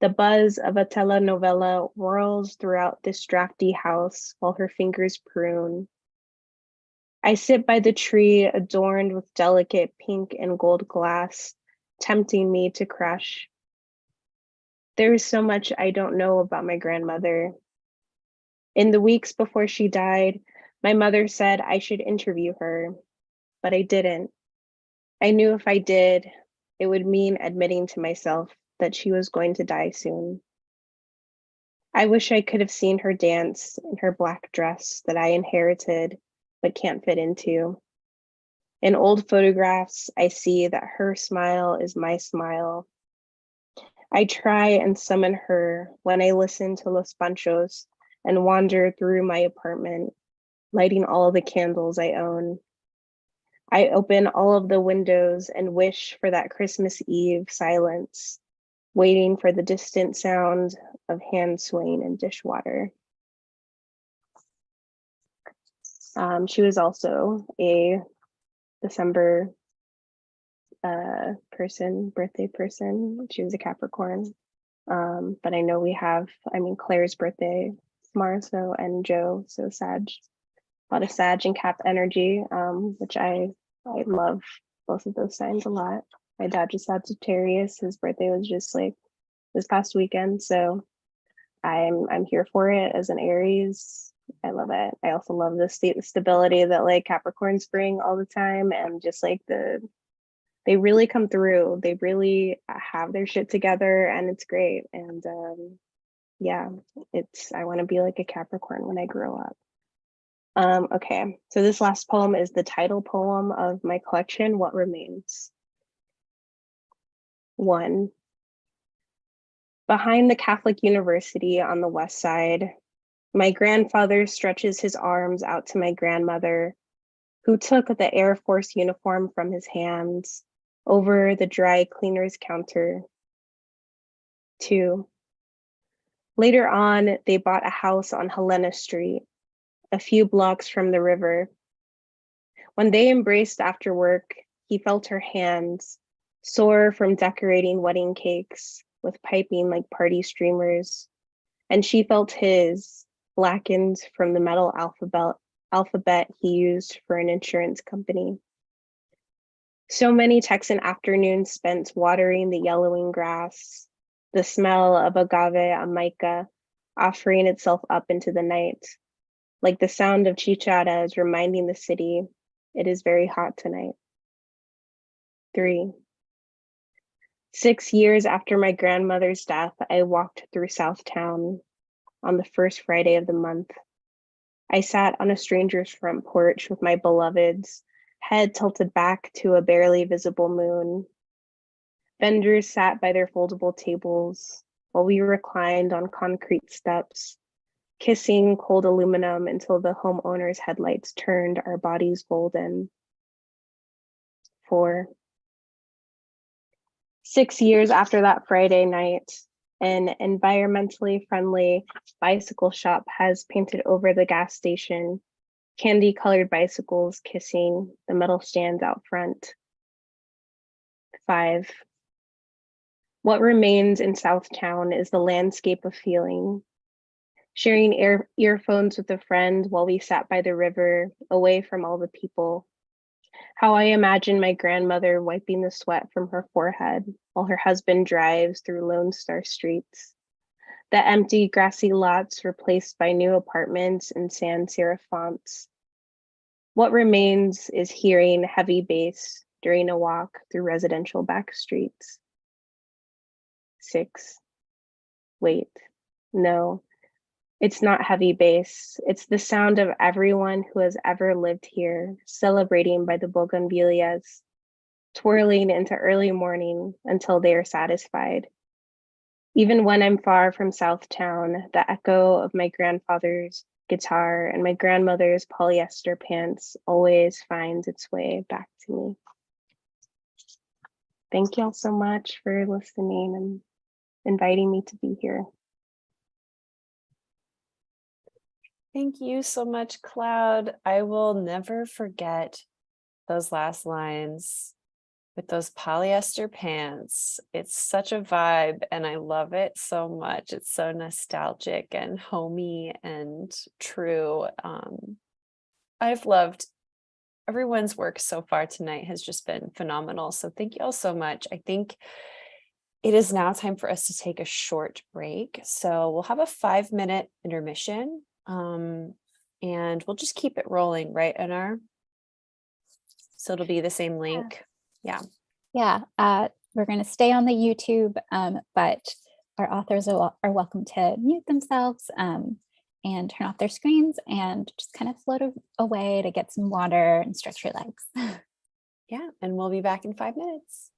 The buzz of a telenovela whirls throughout this drafty house while her fingers prune. I sit by the tree adorned with delicate pink and gold glass, tempting me to crush. There is so much I don't know about my grandmother. In the weeks before she died, my mother said I should interview her, but I didn't. I knew if I did, it would mean admitting to myself that she was going to die soon. I wish I could have seen her dance in her black dress that I inherited but can't fit into. In old photographs, I see that her smile is my smile. I try and summon her when I listen to Los Panchos and wander through my apartment, lighting all of the candles I own. I open all of the windows and wish for that Christmas Eve silence, waiting for the distant sound of hand swaying in dishwater. She was also a December birthday person. She was a Capricorn. But I know Claire's birthday tomorrow, so, and Joe, so Sag, a lot of Sag and Cap energy, which I love both of those signs a lot. My dad just Sagittarius. His birthday was just like this past weekend, so I'm here for it as an Aries. I love it. I also love the stability that like Capricorns bring all the time, and just like they really come through. They really have their shit together, and it's great. And yeah, I want to be like a Capricorn when I grow up. Okay, so this last poem is the title poem of my collection, What Remains. 1. Behind the Catholic University on the west side, my grandfather stretches his arms out to my grandmother, who took the Air Force uniform from his hands over the dry cleaner's counter. 2. Later on, they bought a house on Helena Street, a few blocks from the river. When they embraced after work, he felt her hands, sore from decorating wedding cakes with piping like party streamers, and she felt his, blackened from the metal alphabet he used for an insurance company. So many Texan afternoons spent watering the yellowing grass, the smell of agave amica offering itself up into the night, like the sound of chicharas reminding the city it is very hot tonight. 3. 6 years after my grandmother's death, I walked through Southtown on the first Friday of the month. I sat on a stranger's front porch with my beloveds, head tilted back to a barely visible moon. Vendors sat by their foldable tables while we reclined on concrete steps, kissing cold aluminum until the homeowner's headlights turned our bodies golden. 4. 6 years after that Friday night, an environmentally friendly bicycle shop has painted over the gas station, candy-colored bicycles kissing the metal stands out front. 5. What remains in Southtown is the landscape of feeling. Sharing earphones with a friend while we sat by the river, away from all the people. How I imagine my grandmother wiping the sweat from her forehead while her husband drives through Lone Star streets. The empty grassy lots replaced by new apartments and sans serif fonts. What remains is hearing heavy bass during a walk through residential back streets. 6. Wait, no, it's not heavy bass. It's the sound of everyone who has ever lived here, celebrating by the bougainvilleas, twirling into early morning until they are satisfied. Even when I'm far from Southtown, the echo of my grandfather's guitar and my grandmother's polyester pants always finds its way back to me. Thank y'all so much for listening and inviting me to be here. Thank you so much, Cloud. I will never forget those last lines with those polyester pants. It's such a vibe and I love it so much. It's so nostalgic and homey and true. I've loved everyone's work so far tonight has just been phenomenal. So thank you all so much. I think it is now time for us to take a short break. So we'll have a 5-minute intermission. And we'll just keep it rolling, right, Anar? So it'll be the same link. Yeah. We're going to stay on the YouTube, but our authors are welcome to mute themselves and turn off their screens and just kind of float away to get some water and stretch your legs. Yeah, and we'll be back in 5 minutes.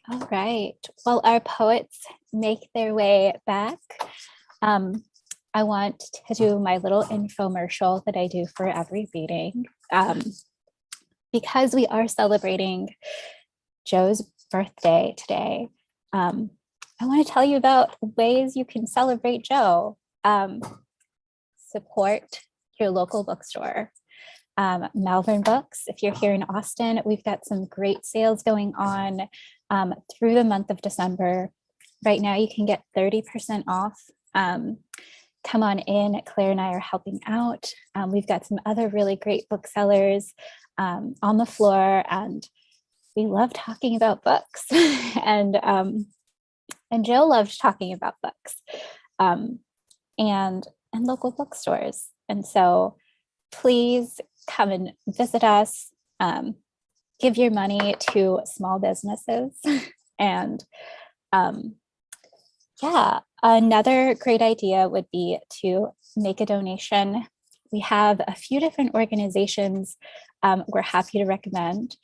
All right. Well, our poets make their way back. I want to do my little infomercial that I do for every reading. Because we are celebrating Joe's birthday today, I want to tell you about ways you can celebrate Joe. Support your local bookstore. Malvern Books, if you're here in Austin, we've got some great sales going on through the month of December. Right now, you can get 30% off. Come on in. Claire and I are helping out. We've got some other really great booksellers on the floor, and we love talking about books. and Joe loved talking about books and local bookstores. And so please come and visit us. Give your money to small businesses. And yeah, another great idea would be to make a donation. We have a few different organizations we're happy to recommend.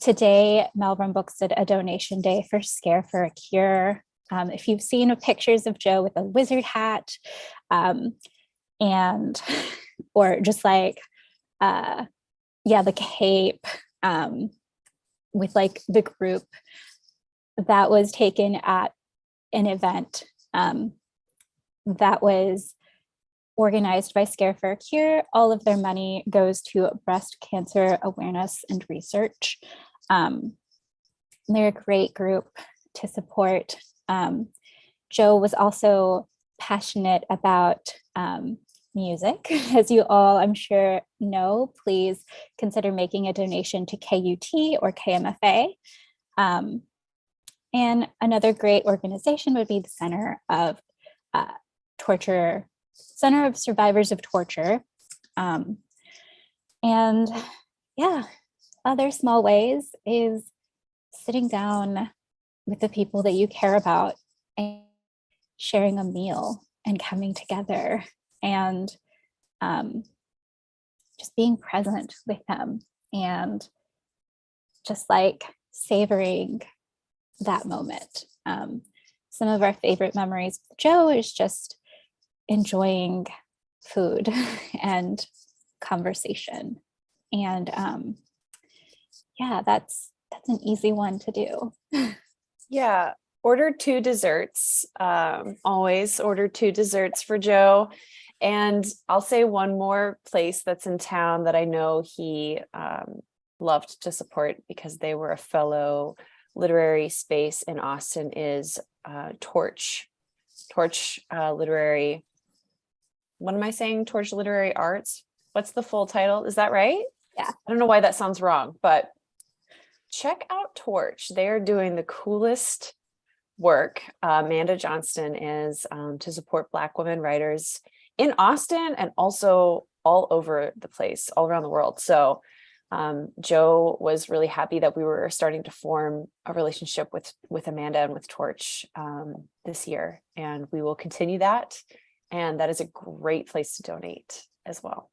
Today, Malvern Books did a donation day for Scare for a Cure. If you've seen pictures of Joe with a wizard hat, and or just like the cape with like the group that was taken at an event that was organized by Scare for a Cure. All of their money goes to breast cancer awareness and research. They're a great group to support. Joe was also passionate about music. As you all, I'm sure, know, please consider making a donation to KUT or KMFA. And another great organization would be the Center of Survivors of Torture. And yeah, other small ways is sitting down with the people that you care about and sharing a meal and coming together and just being present with them and just like savoring that moment. Some of our favorite memories with Joe is just enjoying food and conversation. And yeah, that's an easy one to do. Yeah, order 2 desserts. Always order 2 desserts for Joe. And I'll say one more place that's in town that I know he loved to support because they were a fellow literary space in Austin is Torch Literary. What am I saying? Torch Literary Arts. What's the full title? Is that right? Yeah. I don't know why that sounds wrong, but check out Torch. They are doing the coolest work. Amanda Johnston is to support Black women writers in Austin and also all over the place, all around the world. So Joe was really happy that we were starting to form a relationship with Amanda and with Torch this year. And we will continue that. And that is a great place to donate as well.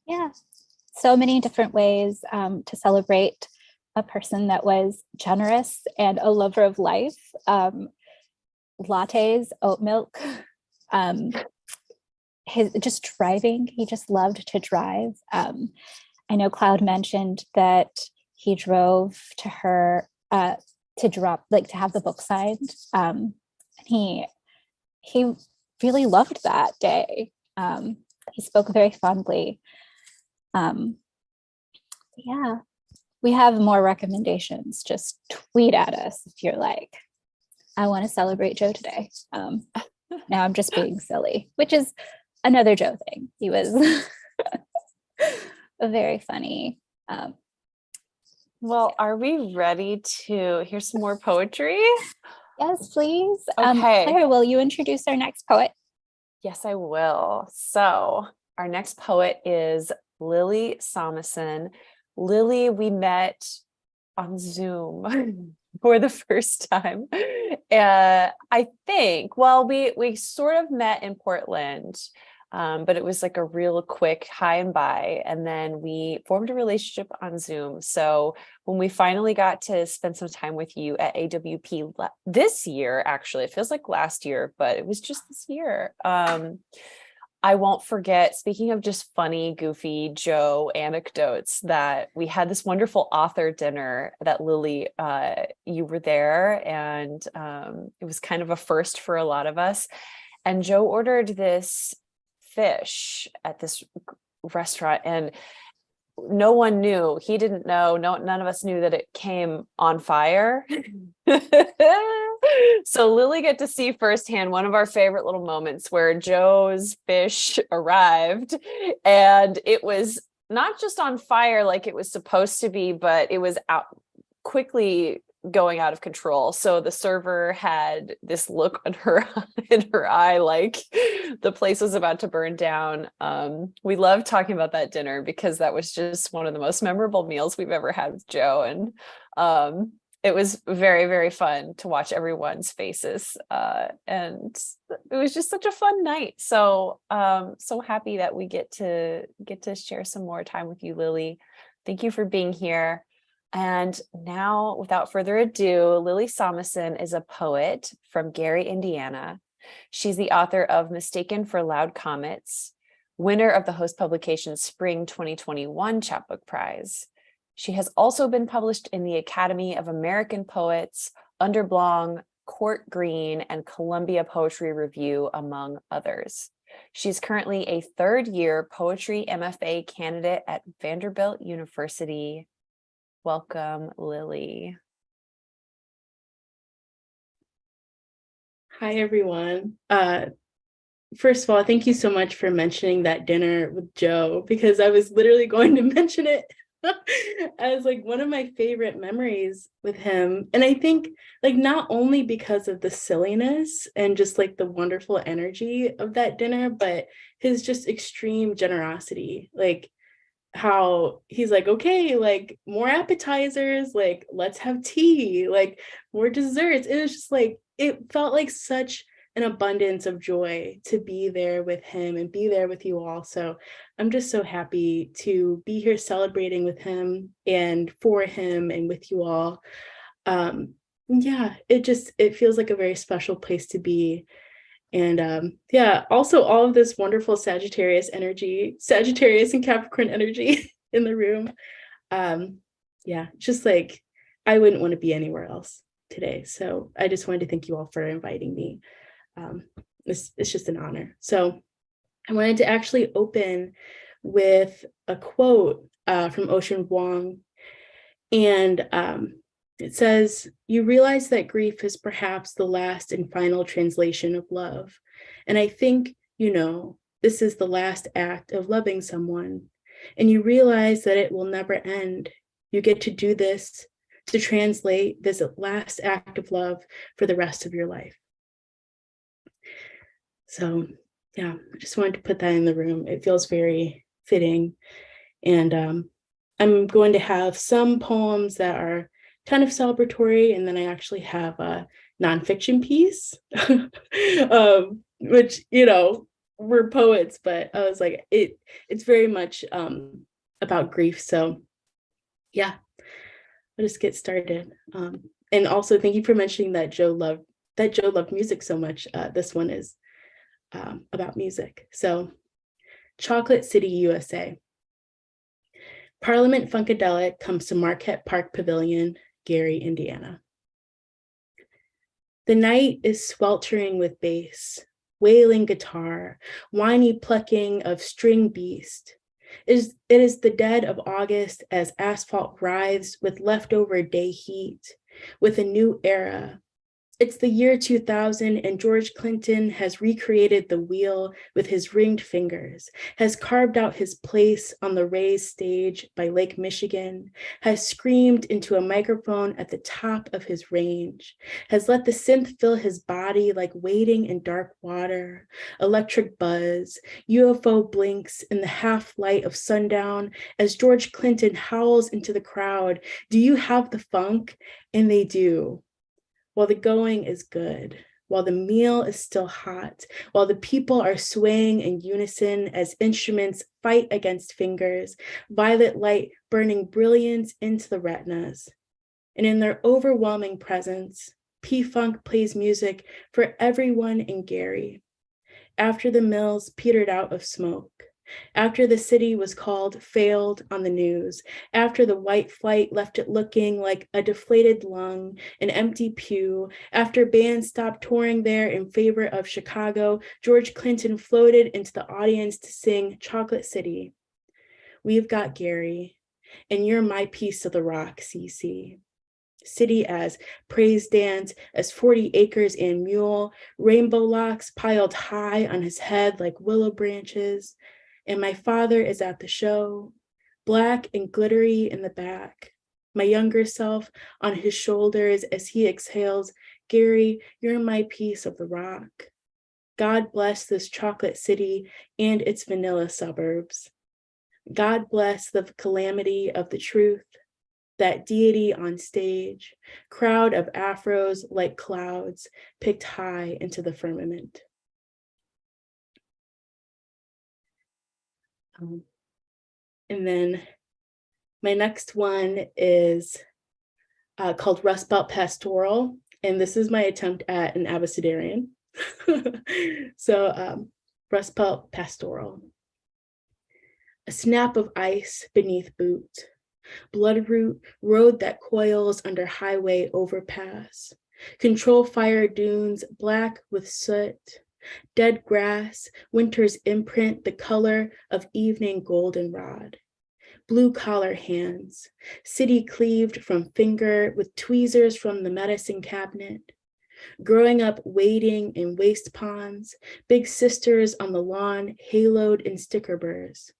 Yeah, so many different ways to celebrate a person that was generous and a lover of life. Lattes, oat milk, his just driving. He just loved to drive. I know Cloud mentioned that he drove to her to have the book signed. And he really loved that day. He spoke very fondly. Yeah, we have more recommendations. Just tweet at us if you're like, I want to celebrate Joe today. Now I'm just being silly, which is another Joe thing. He was very funny. Well, are we ready to hear some more poetry? Yes, please. Okay. Claire, will you introduce our next poet? Yes, I will. So our next poet is Lily Somason. Lily, we met on Zoom for the first time. I think, well, we sort of met in Portland but it was like a real quick hi and bye. And then we formed a relationship on Zoom. So when we finally got to spend some time with you at AWP this year, actually, it feels like last year, but it was just this year. I won't forget, speaking of just funny, goofy Joe anecdotes, that we had this wonderful author dinner that Lily, you were there, and it was kind of a first for a lot of us. And Joe ordered this fish at this restaurant, and no one knew. He didn't know. None of us knew that it came on fire. So Lily get to see firsthand one of our favorite little moments where Joe's fish arrived, and it was not just on fire like it was supposed to be, but it was out quickly going out of control. So the server had this look on her in her eye, like the place was about to burn down. We love talking about that dinner because that was just one of the most memorable meals we've ever had with Joe. And it was very, very fun to watch everyone's faces. And it was just such a fun night. So so happy that we get to share some more time with you, Lily. Thank you for being here. And now, without further ado, Lily Somason is a poet from Gary, Indiana. She's the author of Mistaken for Loud Comets, winner of the Host Publications Spring 2021 Chapbook Prize. She has also been published in the Academy of American Poets, Underblong, Court Green, and Columbia Poetry Review, among others. She's currently a third-year poetry MFA candidate at Vanderbilt University. Welcome, Lily. Hi, everyone. First of all, thank you so much for mentioning that dinner with Joe, because I was literally going to mention it as like one of my favorite memories with him. And I think like not only because of the silliness and just like the wonderful energy of that dinner, but his just extreme generosity, like how he's like, okay, like more appetizers, like let's have tea, like more desserts. It was just like, it felt like such an abundance of joy to be there with him and be there with you all. So I'm just so happy to be here celebrating with him and for him and with you all. Yeah, it feels like a very special place to be. And yeah, also all of this wonderful Sagittarius energy, Sagittarius and Capricorn energy in the room. Yeah, just like I wouldn't want to be anywhere else today. So I just wanted to thank you all for inviting me. It's just an honor. So I wanted to actually open with a quote from Ocean Vuong. And it says, "You realize that grief is perhaps the last and final translation of love. And I think, you know, this is the last act of loving someone. And you realize that it will never end. You get to do this, to translate this last act of love for the rest of your life." So yeah, I just wanted to put that in the room. It feels very fitting. And I'm going to have some poems that are kind of celebratory, and then I actually have a nonfiction piece, which, you know, we're poets, but I was like, it's very much about grief. So yeah, I'll just get started. And also thank you for mentioning that Joe loved music so much. This one is about music. So Chocolate City, USA. Parliament Funkadelic comes to Marquette Park Pavilion, Gary, Indiana. The night is sweltering with bass, wailing guitar, whiny plucking of string beast. It is the dead of August as asphalt writhes with leftover day heat, with a new era. It's the year 2000, and George Clinton has recreated the wheel with his ringed fingers, has carved out his place on the raised stage by Lake Michigan, has screamed into a microphone at the top of his range, has let the synth fill his body like wading in dark water, electric buzz, UFO blinks in the half light of sundown as George Clinton howls into the crowd, "Do you have the funk?" And they do. While the going is good, while the meal is still hot, while the people are swaying in unison as instruments fight against fingers, violet light burning brilliance into the retinas. And in their overwhelming presence, P-Funk plays music for everyone in Gary. After the mills petered out of smoke, after the city was called failed on the news, after the white flight left it looking like a deflated lung, an empty pew, after bands stopped touring there in favor of Chicago, George Clinton floated into the audience to sing Chocolate City. We've got Gary, and you're my piece of the rock, CC. City as praise dance, as 40 acres and mule, rainbow locks piled high on his head like willow branches. And my father is at the show, black and glittery in the back. My younger self on his shoulders as he exhales, Gary, you're my piece of the rock. God bless this chocolate city and its vanilla suburbs. God bless the calamity of the truth. That deity on stage, crowd of afros like clouds picked high into the firmament. And then my next one is called Rust Belt Pastoral, and this is my attempt at an abecedarian. So Rust Belt Pastoral. A snap of ice beneath boot. Bloodroot road that coils under highway overpass. Control fire dunes black with soot. Dead grass, winter's imprint, the color of evening goldenrod. Blue collar hands, city cleaved from finger with tweezers from the medicine cabinet. Growing up wading in waste ponds, big sisters on the lawn haloed in sticker burrs.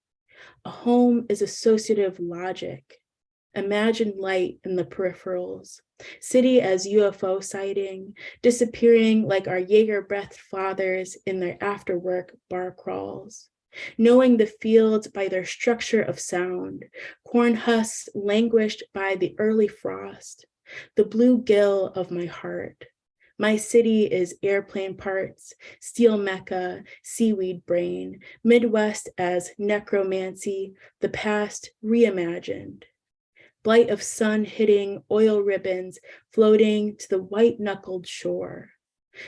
A home is associative logic. Imagine light in the peripherals. City as UFO sighting, disappearing like our Jaeger-breathed fathers in their after-work bar crawls. Knowing the fields by their structure of sound, corn husks languished by the early frost, the blue gill of my heart. My city is airplane parts, steel mecca, seaweed brain, Midwest as necromancy, the past reimagined. Blight of sun hitting oil ribbons floating to the white-knuckled shore.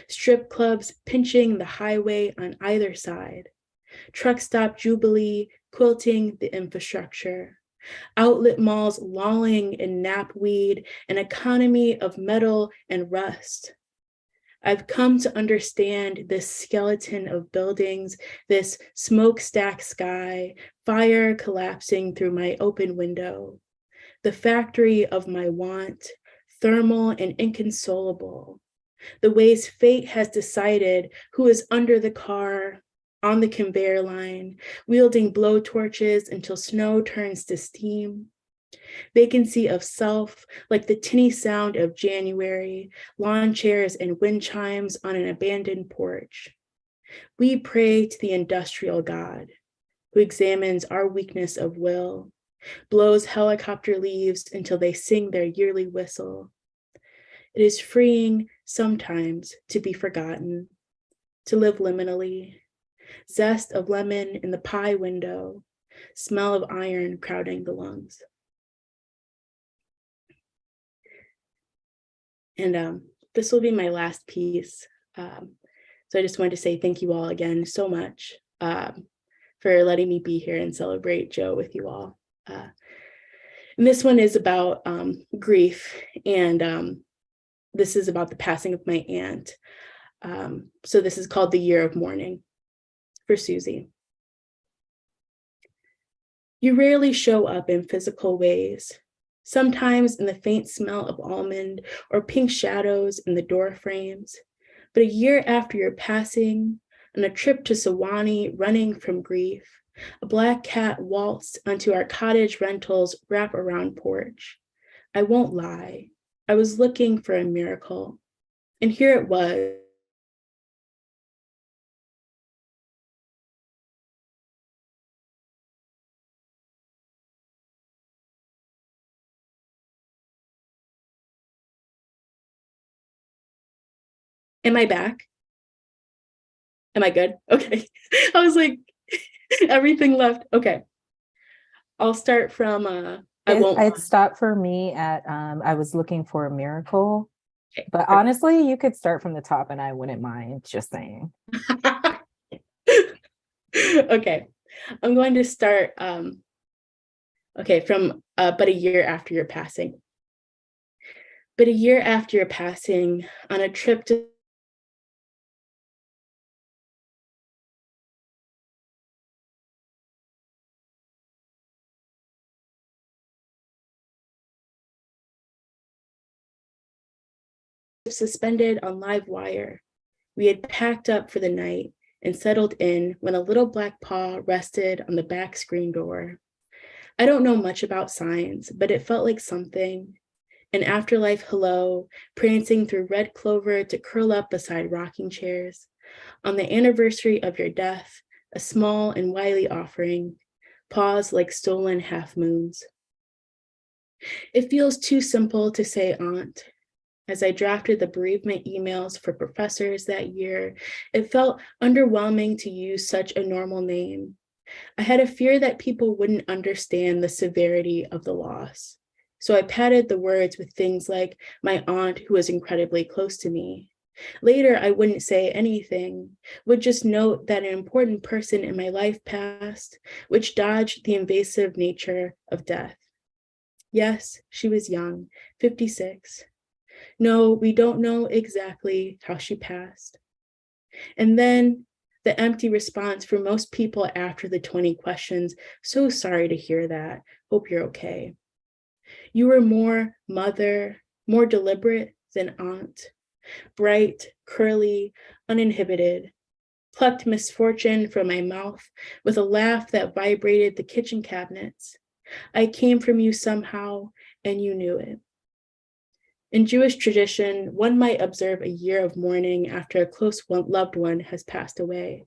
Strip clubs pinching the highway on either side. Truck stop jubilee quilting the infrastructure. Outlet malls lolling in knapweed, an economy of metal and rust. I've come to understand this skeleton of buildings, this smokestack sky, fire collapsing through my open window. The factory of my want, thermal and inconsolable. The ways fate has decided who is under the car, on the conveyor line, wielding blowtorches until snow turns to steam. Vacancy of self, like the tinny sound of January, lawn chairs and wind chimes on an abandoned porch. We pray to the industrial God, who examines our weakness of will, blows helicopter leaves until they sing their yearly whistle. It is freeing sometimes to be forgotten, to live liminally. Zest of lemon in the pie window, smell of iron crowding the lungs. And this will be my last piece. So I just wanted to say thank you all again so much for letting me be here and celebrate Joe with you all. And this one is about grief, and this is about the passing of my aunt. So this is called The Year of Mourning for Susie. You rarely show up in physical ways, sometimes in the faint smell of almond or pink shadows in the door frames. But a year after your passing, on a trip to Sewanee running from grief, a black cat waltzed onto our cottage rental's wraparound porch. I won't lie, I was looking for a miracle, and here it was. Am I back? Am I good? Okay. I was like, everything left. Okay. I'll start from It stopped for me at I was looking for a miracle. Okay, But perfect. honestly, you could start from the top and I wouldn't mind, just saying. Okay. I'm going to start okay, from but a year after your passing. But a year after your passing, on a trip to suspended on live wire, we had packed up for the night and settled in when a little black paw rested on the back screen door. I don't know much about science, but it felt like something. An afterlife hello, prancing through red clover to curl up beside rocking chairs. On the anniversary of your death, a small and wily offering, paws like stolen half moons. It feels too simple to say aunt. As I drafted the bereavement emails for professors that year, it felt underwhelming to use such a normal name. I had a fear that people wouldn't understand the severity of the loss. So I padded the words with things like my aunt, who was incredibly close to me. Later, I wouldn't say anything, would just note that an important person in my life passed, which dodged the invasive nature of death. Yes, she was young, 56. No, we don't know exactly how she passed. And then the empty response for most people after the 20 questions, so sorry to hear that, hope you're okay. You were more mother, more deliberate than aunt, bright, curly, uninhibited, plucked misfortune from my mouth with a laugh that vibrated the kitchen cabinets. I came from you somehow, and you knew it. In Jewish tradition, one might observe a year of mourning after a close loved one has passed away.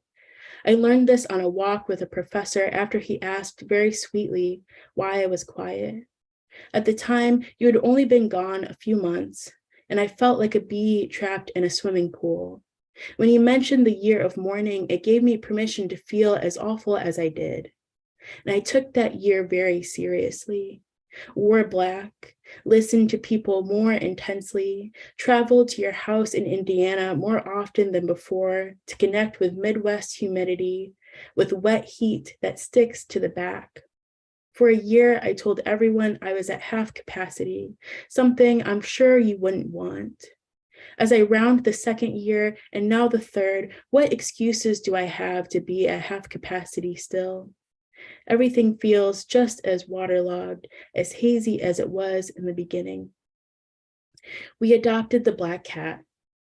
I learned this on a walk with a professor after he asked very sweetly why I was quiet. At the time, you had only been gone a few months, and I felt like a bee trapped in a swimming pool. When he mentioned the year of mourning, it gave me permission to feel as awful as I did. And I took that year very seriously. Wore black, listened to people more intensely, traveled to your house in Indiana more often than before to connect with Midwest humidity, with wet heat that sticks to the back. For a year, I told everyone I was at half capacity, something I'm sure you wouldn't want. As I round the second year and now the third, what excuses do I have to be at half capacity still? Everything feels just as waterlogged, as hazy as it was in the beginning. We adopted the black cat.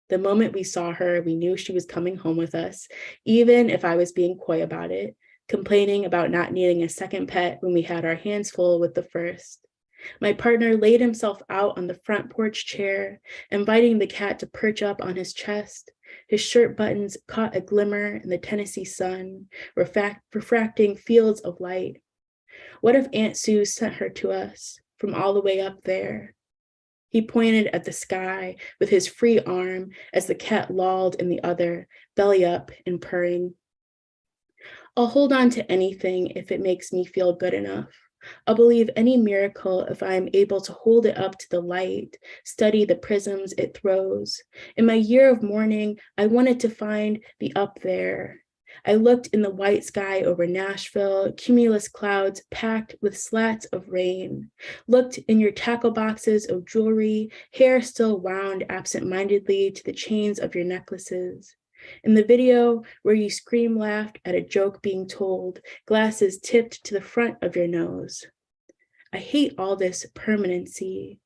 The moment we saw her, we knew she was coming home with us, even if I was being coy about it, complaining about not needing a second pet when we had our hands full with the first. My partner laid himself out on the front porch chair, inviting the cat to perch up on his chest. His shirt buttons caught a glimmer in the Tennessee sun, refracting fields of light. What if Aunt Sue sent her to us from all the way up there? He pointed at the sky with his free arm as the cat lolled in the other, belly up and purring. I'll hold on to anything if it makes me feel good enough. I'll believe any miracle if I am able to hold it up to the light, study the prisms it throws. In my year of mourning, I wanted to find the up there. I looked in the white sky over Nashville, cumulus clouds packed with slats of rain. Looked in your tackle boxes of jewelry, hair still wound absent-mindedly to the chains of your necklaces. In the video where you scream laughed at a joke being told, glasses tipped to the front of your nose. I hate all this permanency.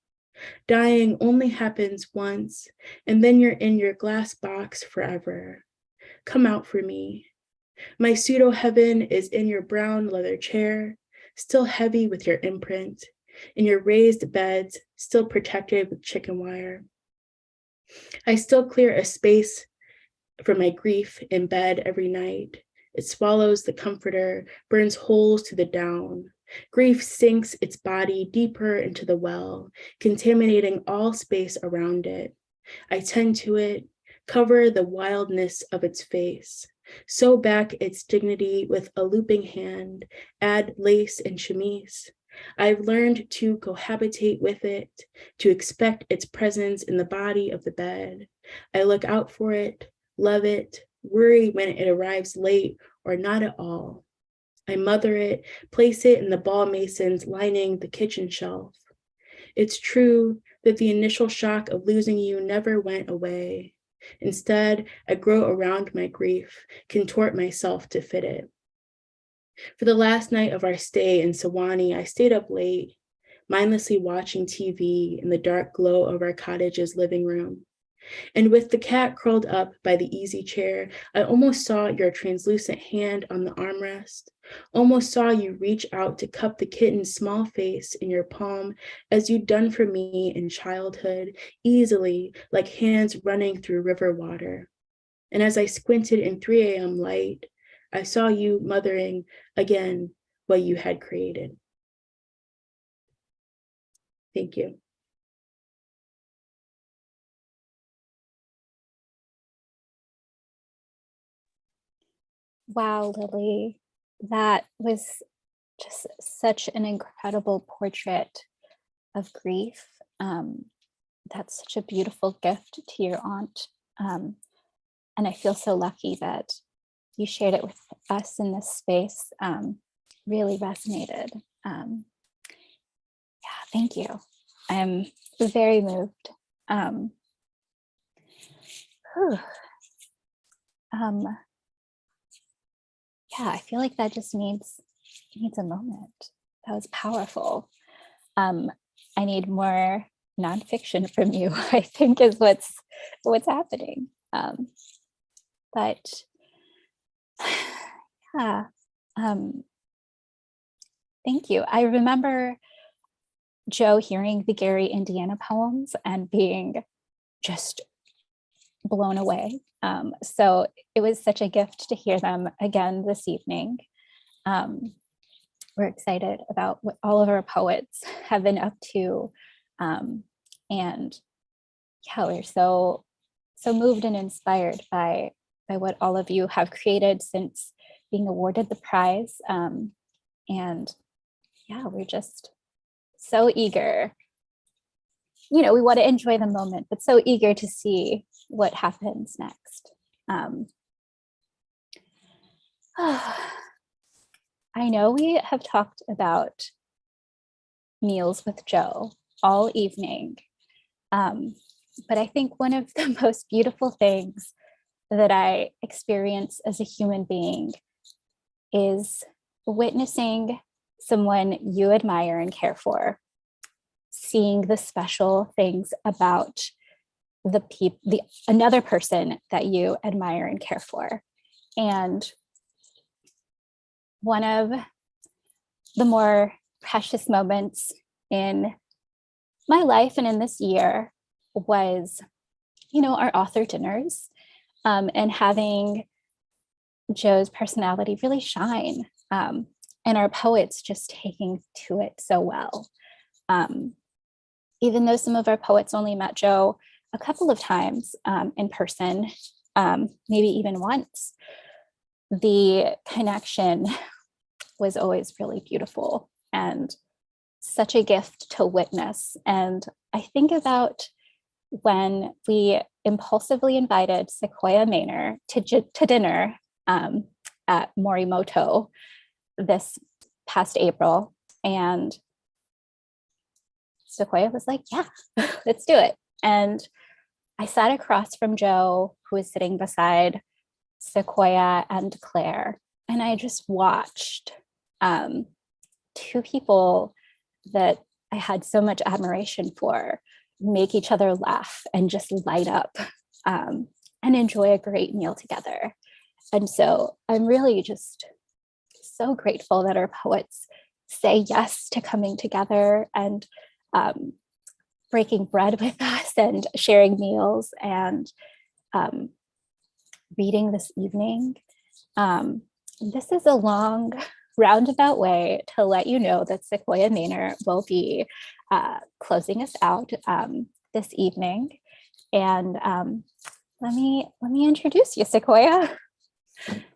Dying only happens once, and then you're in your glass box forever. Come out for me. My pseudo heaven is in your brown leather chair, still heavy with your imprint, in your raised beds, still protected with chicken wire. I still clear a space for my grief in bed every night. It swallows the comforter, burns holes to the down. Grief sinks its body deeper into the well, contaminating all space around it. I tend to it, cover the wildness of its face, sew back its dignity with a looping hand, add lace and chemise. I've learned to cohabitate with it, to expect its presence in the body of the bed. I look out for it, love it, worry when it arrives late or not at all. I mother it, place it in the ball masons lining the kitchen shelf. It's true that the initial shock of losing you never went away. Instead, I grow around my grief, contort myself to fit it. For the last night of our stay in Sewanee, I stayed up late, mindlessly watching TV in the dark glow of our cottage's living room. And with the cat curled up by the easy chair, I almost saw your translucent hand on the armrest, almost saw you reach out to cup the kitten's small face in your palm as you'd done for me in childhood, easily, like hands running through river water. And as I squinted in 3 a.m. light, I saw you mothering again what you had created. Thank you. Wow, Lily, that was just such an incredible portrait of grief. That's such a beautiful gift to your aunt. And I feel so lucky that you shared it with us in this space. Really resonated. Yeah, thank you. I'm very moved. Whew. Yeah, I feel like that just needs a moment. That was powerful. I need more nonfiction from you, I think is what's happening. But yeah, thank you. I remember Joe hearing the Gary, Indiana poems and being just blown away. So it was such a gift to hear them again this evening. We're excited about what all of our poets have been up to. And yeah, we're so moved and inspired by what all of you have created since being awarded the prize. And yeah, we're just so eager. You know, we want to enjoy the moment, but so eager to see what happens next. I know we have talked about meals with Joe all evening, but I think one of the most beautiful things that I experience as a human being is witnessing someone you admire and care for, seeing the special things about the another person that you admire and care for. And one of the more precious moments in my life and in this year was, you know, our author dinners, and having Joe's personality really shine, and our poets just taking to it so well. Even though some of our poets only met Joe a couple of times in person, maybe even once, the connection was always really beautiful and such a gift to witness. And I think about when we impulsively invited Sequoia Maynor to dinner at Morimoto this past April, and Sequoia was like, yeah, let's do it. And I sat across from Joe, who was sitting beside Sequoia and Claire, and I just watched two people that I had so much admiration for make each other laugh and just light up, and enjoy a great meal together. And so I'm really just so grateful that our poets say yes to coming together and breaking bread with us and sharing meals and reading this evening. This is a long roundabout way to let you know that Sequoia Maynor will be closing us out this evening. And let me introduce you, Sequoia.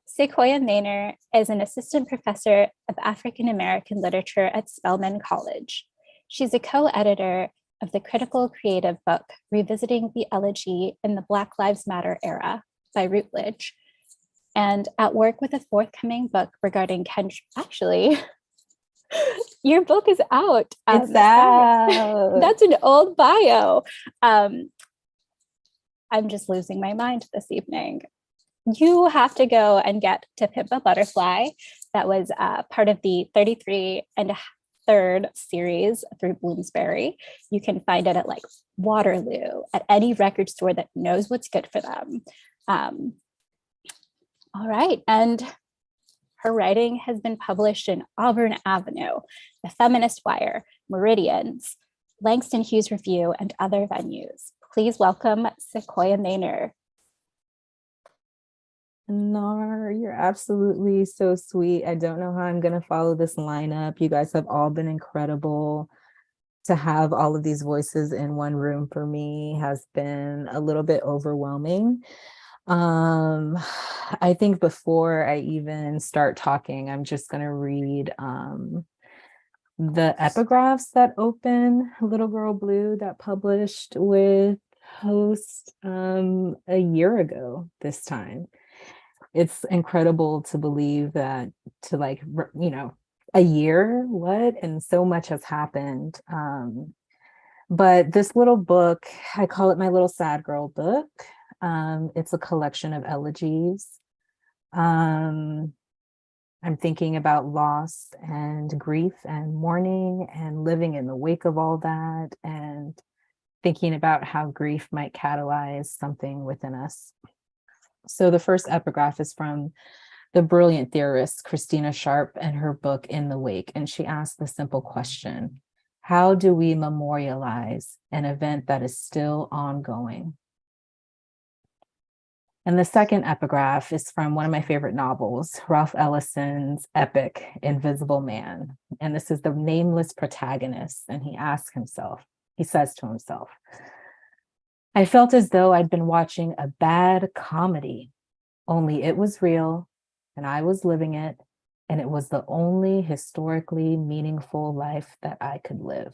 Sequoia Maynor is an assistant professor of African American literature at Spelman College. She's a co-editor of the critical creative book, Revisiting the Elegy in the Black Lives Matter Era by Routledge, and at work with a forthcoming book regarding actually, your book is out. It's Sorry. out. That's an old bio. I'm just losing my mind this evening. You have to go and get To Pimp a Butterfly. That was part of the 33 and a third series through Bloomsbury. You can find it at like Waterloo, at any record store that knows what's good for them. All right, and her writing has been published in Auburn Avenue, The Feminist Wire, Meridians, Langston Hughes Review, and other venues. Please welcome Sequoia Maynor. Nar, you're absolutely so sweet. I don't know how I'm going to follow this lineup. You guys have all been incredible. To have all of these voices in one room for me has been a little bit overwhelming. I think before I even start talking, I'm just going to read the epigraphs that open Little Girl Blue that published with Host a year ago this time. It's incredible to believe that a year, what? And so much has happened. But this little book, I call it my little sad girl book. It's a collection of elegies. I'm thinking about loss and grief and mourning and living in the wake of all that, and thinking about how grief might catalyze something within us. So the first epigraph is from the brilliant theorist Christina Sharp and her book In the Wake. And she asked the simple question: how do we memorialize an event that is still ongoing? And the second epigraph is from one of my favorite novels, Ralph Ellison's epic Invisible Man. And this is the nameless protagonist. And he says to himself, I felt as though I'd been watching a bad comedy, only it was real and I was living it, and it was the only historically meaningful life that I could live.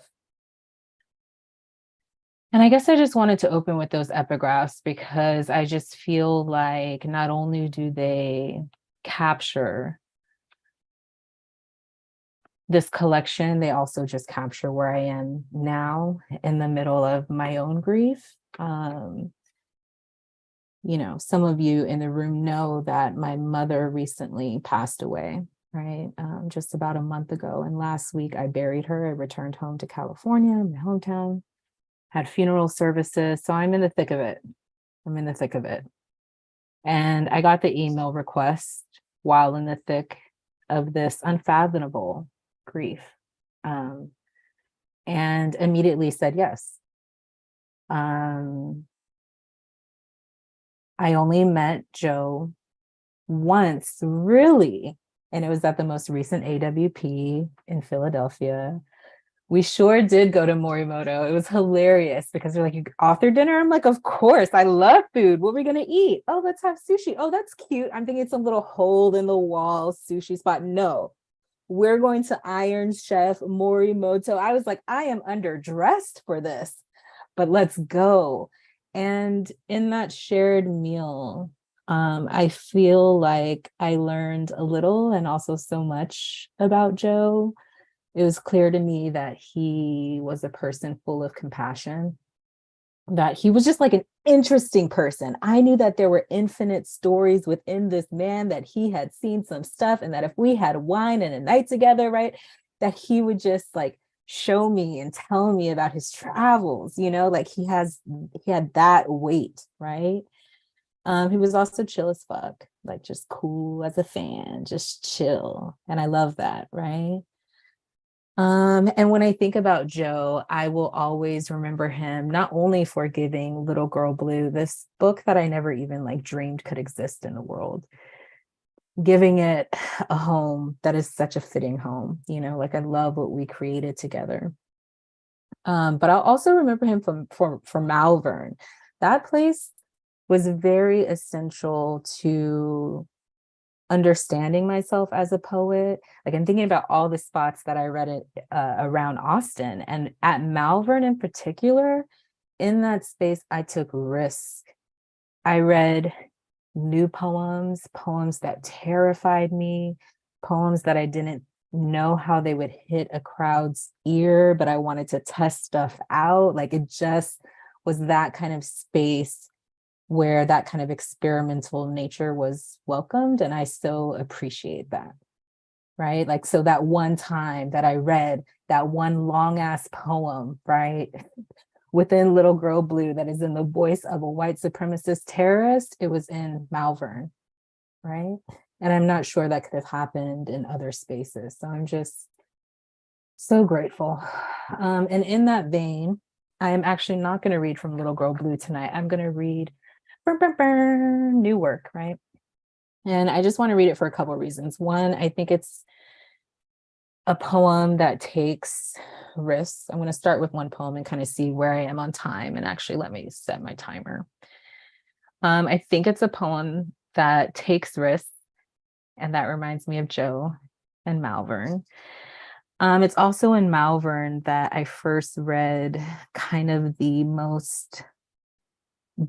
And I guess I just wanted to open with those epigraphs because I just feel like not only do they capture this collection, they also just capture where I am now in the middle of my own grief. Some of you in the room know that my mother recently passed away, right? Just about a month ago. And last week I buried her. I returned home to California, my hometown, had funeral services. So I'm in the thick of it. And I got the email request while in the thick of this unfathomable grief, and immediately said yes. I only met Joe once, really, and it was at the most recent AWP in Philadelphia. We sure did go to Morimoto. It was hilarious because they're like, author dinner? I'm like, of course, I love food. What are we going to eat? Oh, let's have sushi. Oh, that's cute. I'm thinking it's a little hole in the wall sushi spot. No, we're going to Iron Chef Morimoto. I was like, I am underdressed for this, but let's go. And in that shared meal, I feel like I learned a little and also so much about Joe. It was clear to me that he was a person full of compassion, that he was just like an interesting person. I knew that there were infinite stories within this man, that he had seen some stuff, and that if we had wine and a night together, right, that he would just like show me and tell me about his travels, like he had that weight, right? He was also chill as fuck, like just cool as a fan, just chill. And I love that, right? And when I think about Joe, I will always remember him not only for giving Little Girl Blue, this book that I never even like dreamed could exist in the world, giving it a home that is such a fitting home, like I love what we created together. But I'll also remember him from Malvern. That place was very essential to understanding myself as a poet. Like I'm thinking about all the spots that I read it around Austin, and at Malvern in particular, in that space, I took risks. I read new poems, poems that terrified me, poems that I didn't know how they would hit a crowd's ear, but I wanted to test stuff out. Like it just was that kind of space where that kind of experimental nature was welcomed. And I so appreciate that. Right. Like, so that one time that I read that one long ass poem, right, within Little Girl Blue, that is in the voice of a white supremacist terrorist, it was in Malvern. Right. And I'm not sure that could have happened in other spaces. So I'm just so grateful. And in that vein, I am actually not going to read from Little Girl Blue tonight. I'm going to read new work, right? And I just want to read it for a couple of reasons. One, I think it's a poem that takes risks. I'm going to start with one poem and kind of see where I am on time, and actually let me set my timer. I think it's a poem that takes risks, and that reminds me of Joe and Malvern. It's also in Malvern that I first read kind of the most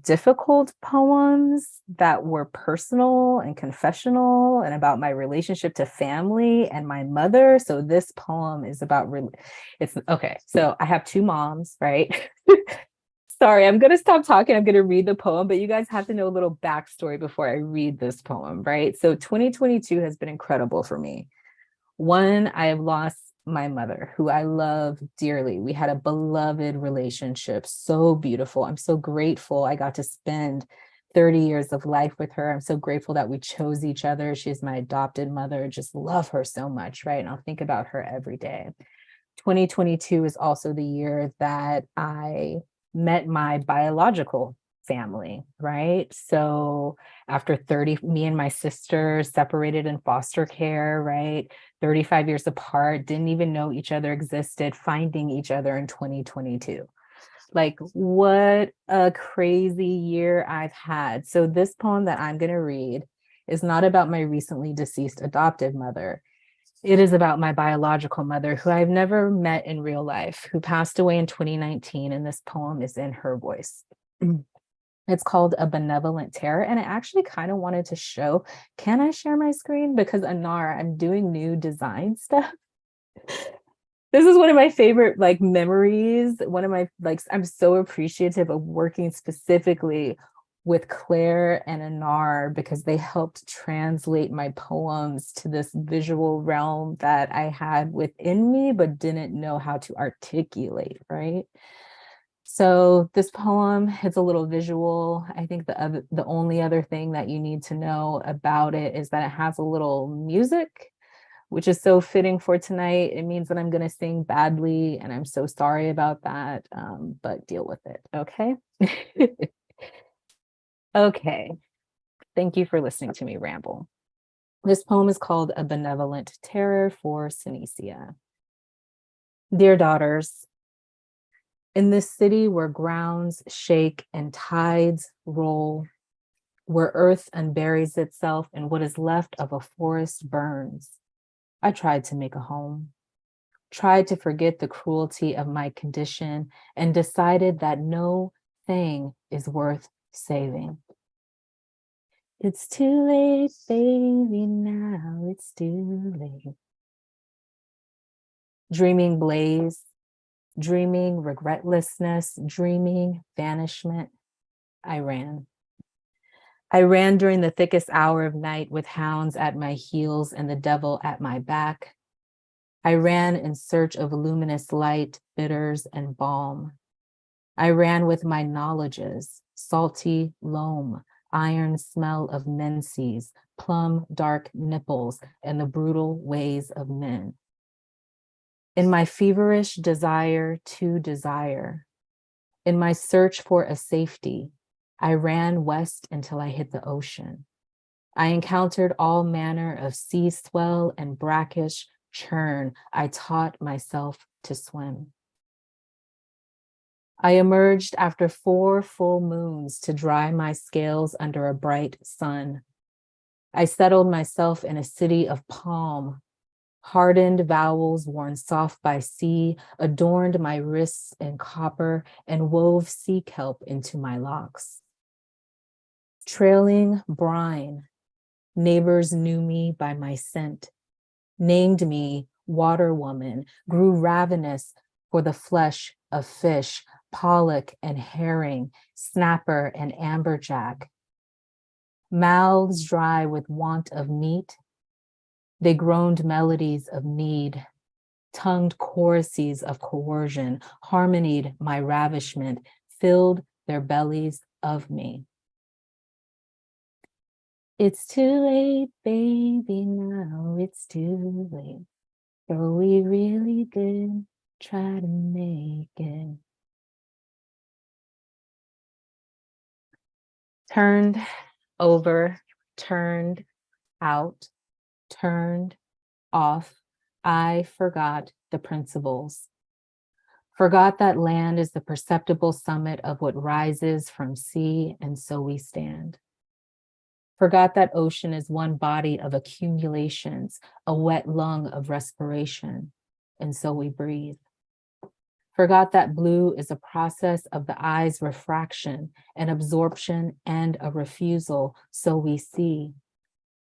difficult poems that were personal and confessional and about my relationship to family and my mother. So this poem is about, it's okay. So I have two moms, right? Sorry, I'm going to stop talking. I'm going to read the poem, but you guys have to know a little backstory before I read this poem, right? So 2022 has been incredible for me. One, I have lost my mother, who I love dearly. We had a beloved relationship, so beautiful. I'm so grateful I got to spend 30 years of life with her. I'm so grateful that we chose each other. She's my adopted mother. Just love her so much, right? And I'll think about her every day. 2022 is also the year that I met my biological family, right? So after 30, me and my sister separated in foster care, right? 35 years apart, didn't even know each other existed, finding each other in 2022. Like, what a crazy year I've had. So this poem that I'm going to read is not about my recently deceased adoptive mother. It is about my biological mother, who I've never met in real life, who passed away in 2019, and this poem is in her voice. It's called A Benevolent Terror. And I actually kind of wanted to show, can I share my screen? Because Anar, I'm doing new design stuff. This is one of my favorite like memories. One of my, like, I'm so appreciative of working specifically with Claire and Anar, because they helped translate my poems to this visual realm that I had within me, but didn't know how to articulate, right? So this poem is a little visual. I think the only other thing that you need to know about it is that it has a little music, which is so fitting for tonight. It means that I'm going to sing badly, and I'm so sorry about that, but deal with it, okay? Okay, thank you for listening to me ramble. This poem is called A Benevolent Terror for Synesia. Dear daughters, in this city where grounds shake and tides roll, where earth unburies itself and what is left of a forest burns, I tried to make a home, tried to forget the cruelty of my condition, and decided that no thing is worth saving. It's too late, baby, now it's too late. Dreaming blaze, dreaming regretlessness, dreaming banishment, I ran. I ran during the thickest hour of night with hounds at my heels and the devil at my back. I ran in search of luminous light, bitters, and balm. I ran with my knowledges, salty loam, iron smell of menses, plum dark nipples, and the brutal ways of men. In my feverish desire to desire, in my search for a safety, I ran west until I hit the ocean. I encountered all manner of sea swell and brackish churn. I taught myself to swim. I emerged after 4 full moons to dry my scales under a bright sun. I settled myself in a city of palm. Hardened vowels worn soft by sea adorned my wrists in copper and wove sea kelp into my locks. Trailing brine, neighbors knew me by my scent, named me water woman, grew ravenous for the flesh of fish, pollock and herring, snapper and amberjack. Mouths dry with want of meat, they groaned melodies of need, tongued choruses of coercion, harmonied my ravishment, filled their bellies of me. It's too late, baby, now it's too late. Though we really did try to make it. Turned over, turned out, turned off, I forgot the principles. Forgot that land is the perceptible summit of what rises from sea, and so we stand. Forgot that ocean is one body of accumulations, a wet lung of respiration, and so we breathe. Forgot that blue is a process of the eye's refraction, an absorption and a refusal, so we see.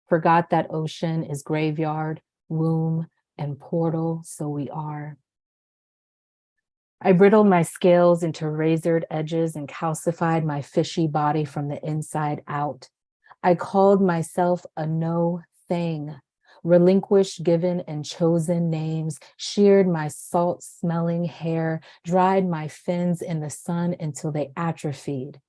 Forgot that ocean is graveyard, womb, and portal, so we are. I brittled my scales into razored edges and calcified my fishy body from the inside out. I called myself a no thing, relinquished given and chosen names, sheared my salt-smelling hair, dried my fins in the sun until they atrophied.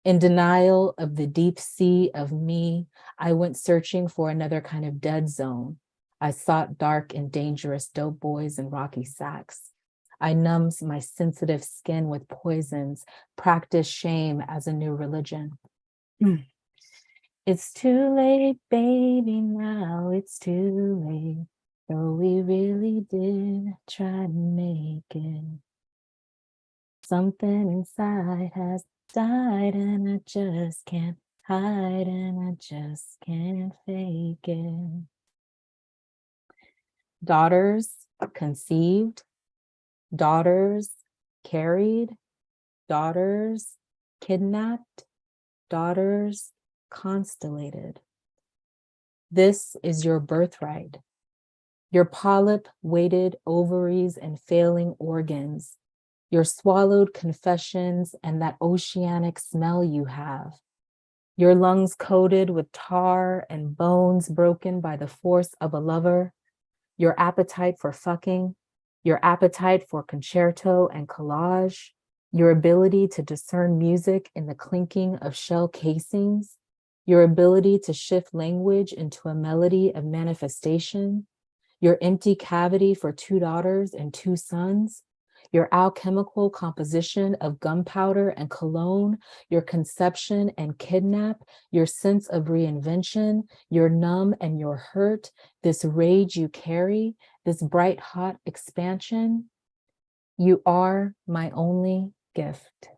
In denial of the deep sea of me, I went searching for another kind of dead zone. I sought dark and dangerous dope boys and rocky sacks. I numbed my sensitive skin with poisons, practiced shame as a new religion. It's too late, baby, now it's too late. Though we really did try to make it. Something inside has died and I just can't hide and I just can't fake it. Daughters conceived, daughters carried, daughters kidnapped, daughters constellated. This is your birthright. Your polyp-weighted ovaries and failing organs, your swallowed confessions and that oceanic smell you have, your lungs coated with tar and bones broken by the force of a lover, your appetite for fucking, your appetite for concerto and collage, your ability to discern music in the clinking of shell casings, your ability to shift language into a melody of manifestation, your empty cavity for 2 daughters and 2 sons, your alchemical composition of gunpowder and cologne, your conception and kidnap, your sense of reinvention, your numb and your hurt, this rage you carry, this bright, hot expansion. You are my only gift.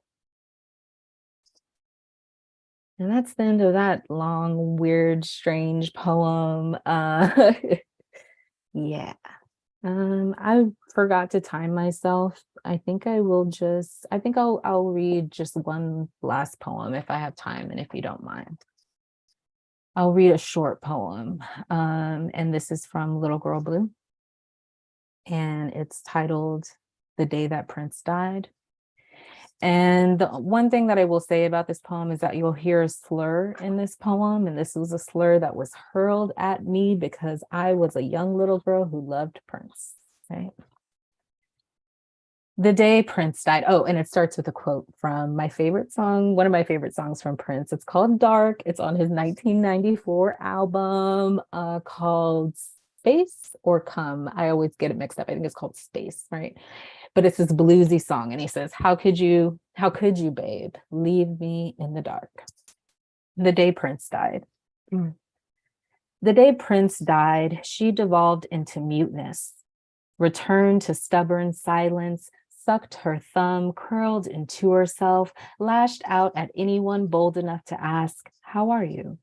And that's the end of that long, weird, strange poem. Yeah. I forgot to time myself. I think I'll read just one last poem if I have time and if you don't mind. I'll read a short poem. And this is from Little Girl Blue. And it's titled The Day That Prince Died. And the one thing that I will say about this poem is that you'll hear a slur in this poem. And this was a slur that was hurled at me because I was a young little girl who loved Prince, right? The day Prince died. Oh, and it starts with a quote from my favorite song, one of my favorite songs from Prince. It's called Dark. It's on his 1994 album called Space or Come. I always get it mixed up. I think it's called Space, right? But it's this bluesy song. And he says, how could you, babe, leave me in the dark? The day Prince died. The day Prince died, she devolved into muteness, returned to stubborn silence, sucked her thumb, curled into herself, lashed out at anyone bold enough to ask, "How are you?"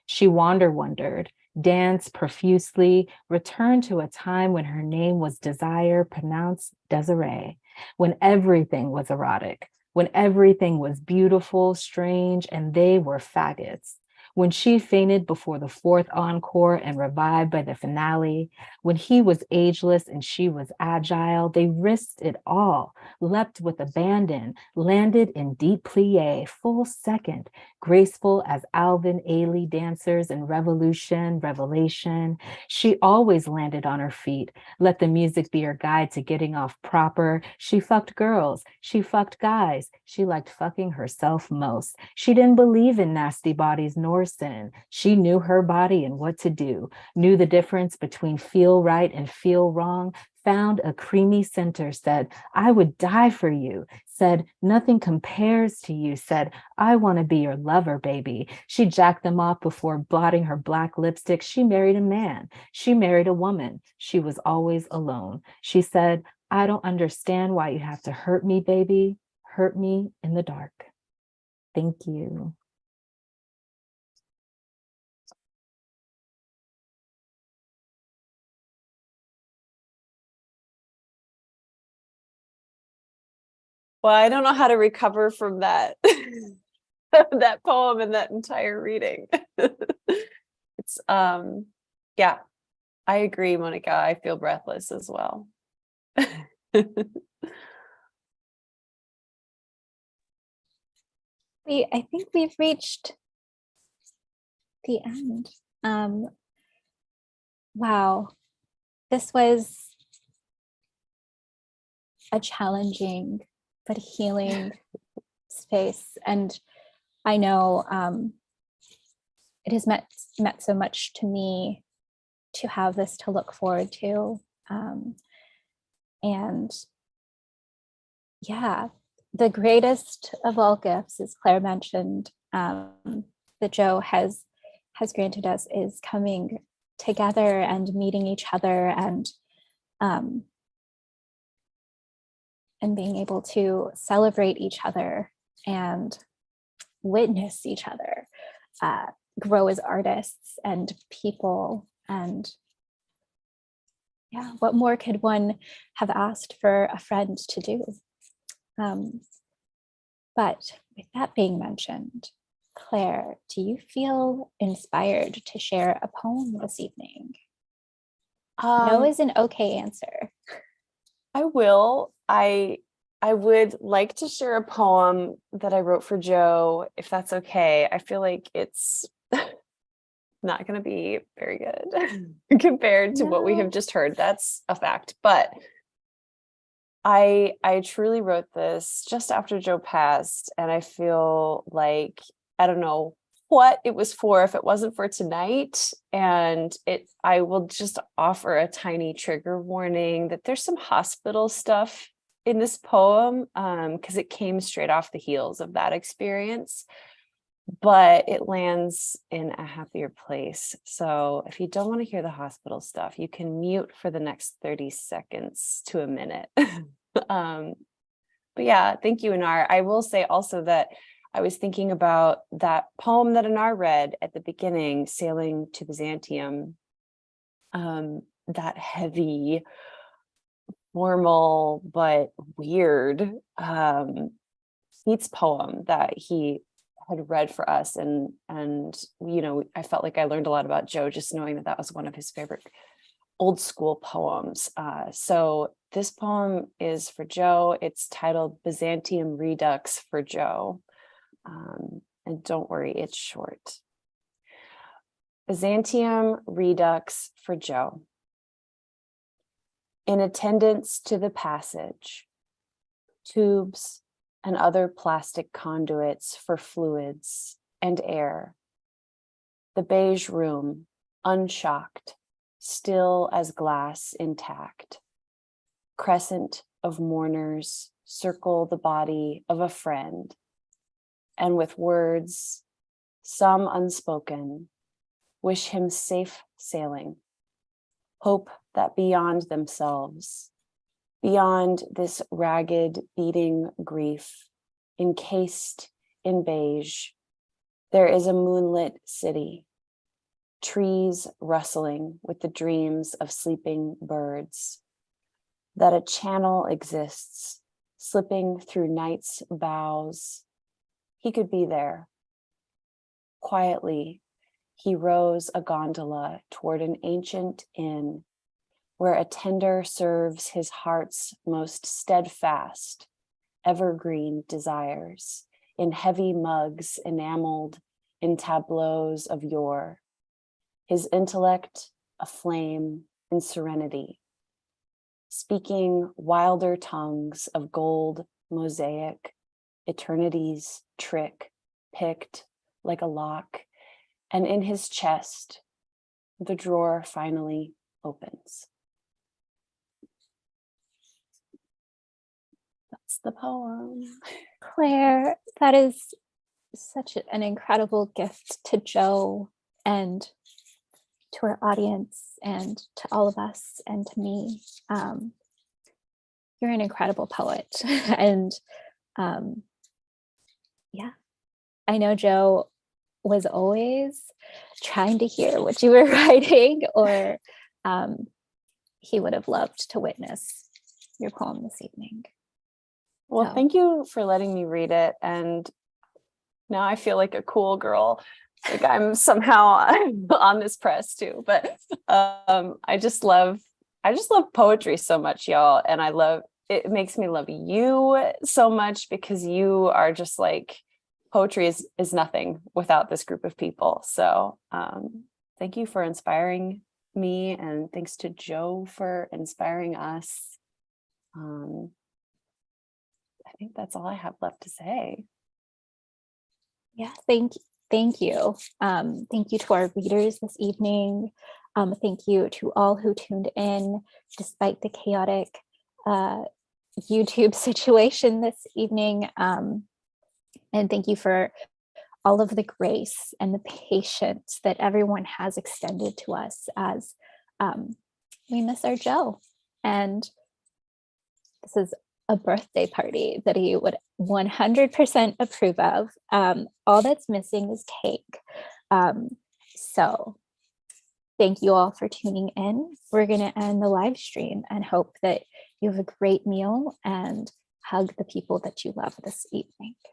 She wondered, danced profusely, returned to a time when her name was Desire, pronounced Desiree, when everything was erotic, when everything was beautiful, strange, and they were faggots. When she fainted before the fourth encore and revived by the finale, when he was ageless and she was agile, they risked it all, leapt with abandon, landed in deep plie, full second, graceful as Alvin Ailey dancers in Revolution, Revelation. She always landed on her feet. Let the music be her guide to getting off proper. She fucked girls. She fucked guys. She liked fucking herself most. She didn't believe in nasty bodies nor sin. She knew her body and what to do, knew the difference between feel right and feel wrong, found a creamy center, said, "I would die for you," said, "Nothing compares to you," said, "I want to be your lover, baby." She jacked them off before blotting her black lipstick. She married a man. She married a woman. She was always alone. She said, "I don't understand why you have to hurt me, baby. Hurt me in the dark." Thank you. Well, I don't know how to recover from that that poem and that entire reading. It's yeah, I agree, Monica. I feel breathless as well. I think we've reached the end. Wow, this was a challenging but healing space, and I know it has meant so much to me to have this to look forward to, and yeah, the greatest of all gifts, as Claire mentioned, that Joe has granted us is coming together and meeting each other and being able to celebrate each other and witness each other grow as artists and people. And yeah, what more could one have asked for a friend to do? But with that being mentioned, Claire, do you feel inspired to share a poem this evening? No is an okay answer. I will. I would like to share a poem that I wrote for Joe, if that's okay. I feel like it's not going to be very good compared to what we have just heard. That's a fact. But I truly wrote this just after Joe passed, and I feel like I don't know what it was for if it wasn't for tonight. And I will just offer a tiny trigger warning that there's some hospital stuff in this poem because it came straight off the heels of that experience, but it lands in a happier place. So if you don't want to hear the hospital stuff, you can mute for the next 30 seconds to a minute. But yeah, thank you, Anar. I will say also that I was thinking about that poem that Anar read at the beginning, Sailing to Byzantium, that heavy, formal, but weird Keats poem that he had read for us. And you know, I felt like I learned a lot about Joe just knowing that that was one of his favorite old school poems. So this poem is for Joe. It's titled Byzantium Redux for Joe. And don't worry, it's short. Byzantium Redux for Joe. In attendance to the passage, tubes and other plastic conduits for fluids and air. The beige room, unshocked, still as glass intact. Crescent of mourners circle the body of a friend, and with words, some unspoken, wish him safe sailing, hope that beyond themselves, Beyond this ragged, beating grief, encased in beige, there is a moonlit city, trees rustling with the dreams of sleeping birds, that a channel exists, slipping through night's boughs. He could be there. Quietly, he rows a gondola toward an ancient inn where a tender serves his heart's most steadfast, evergreen desires in heavy mugs enameled in tableaus of yore, his intellect aflame in serenity, speaking wilder tongues of gold mosaic, eternity's trick picked like a lock, and in his chest, the drawer finally opens. That's the poem. Claire, that is such an incredible gift to Joe and to our audience and to all of us and to me. You're an incredible poet. And yeah, I know Joe was always trying to hear what you were writing, or he would have loved to witness your poem this evening. Well, So- thank you for letting me read it. And now I feel like a cool girl. Like I'm somehow on this press too. But I just love poetry so much, y'all. And it makes me love you so much, because you are just like, poetry is nothing without this group of people. So thank you for inspiring me, and thanks to Joe for inspiring us. I think that's all I have left to say. Yeah, thank you. Thank you to our readers this evening. Thank you to all who tuned in despite the chaotic YouTube situation this evening. And thank you for all of the grace and the patience that everyone has extended to us as we miss our Joe. And this is a birthday party that he would 100% approve of. All that's missing is cake. So thank you all for tuning in. We're going to end the live stream and hope that you have a great meal and hug the people that you love this evening.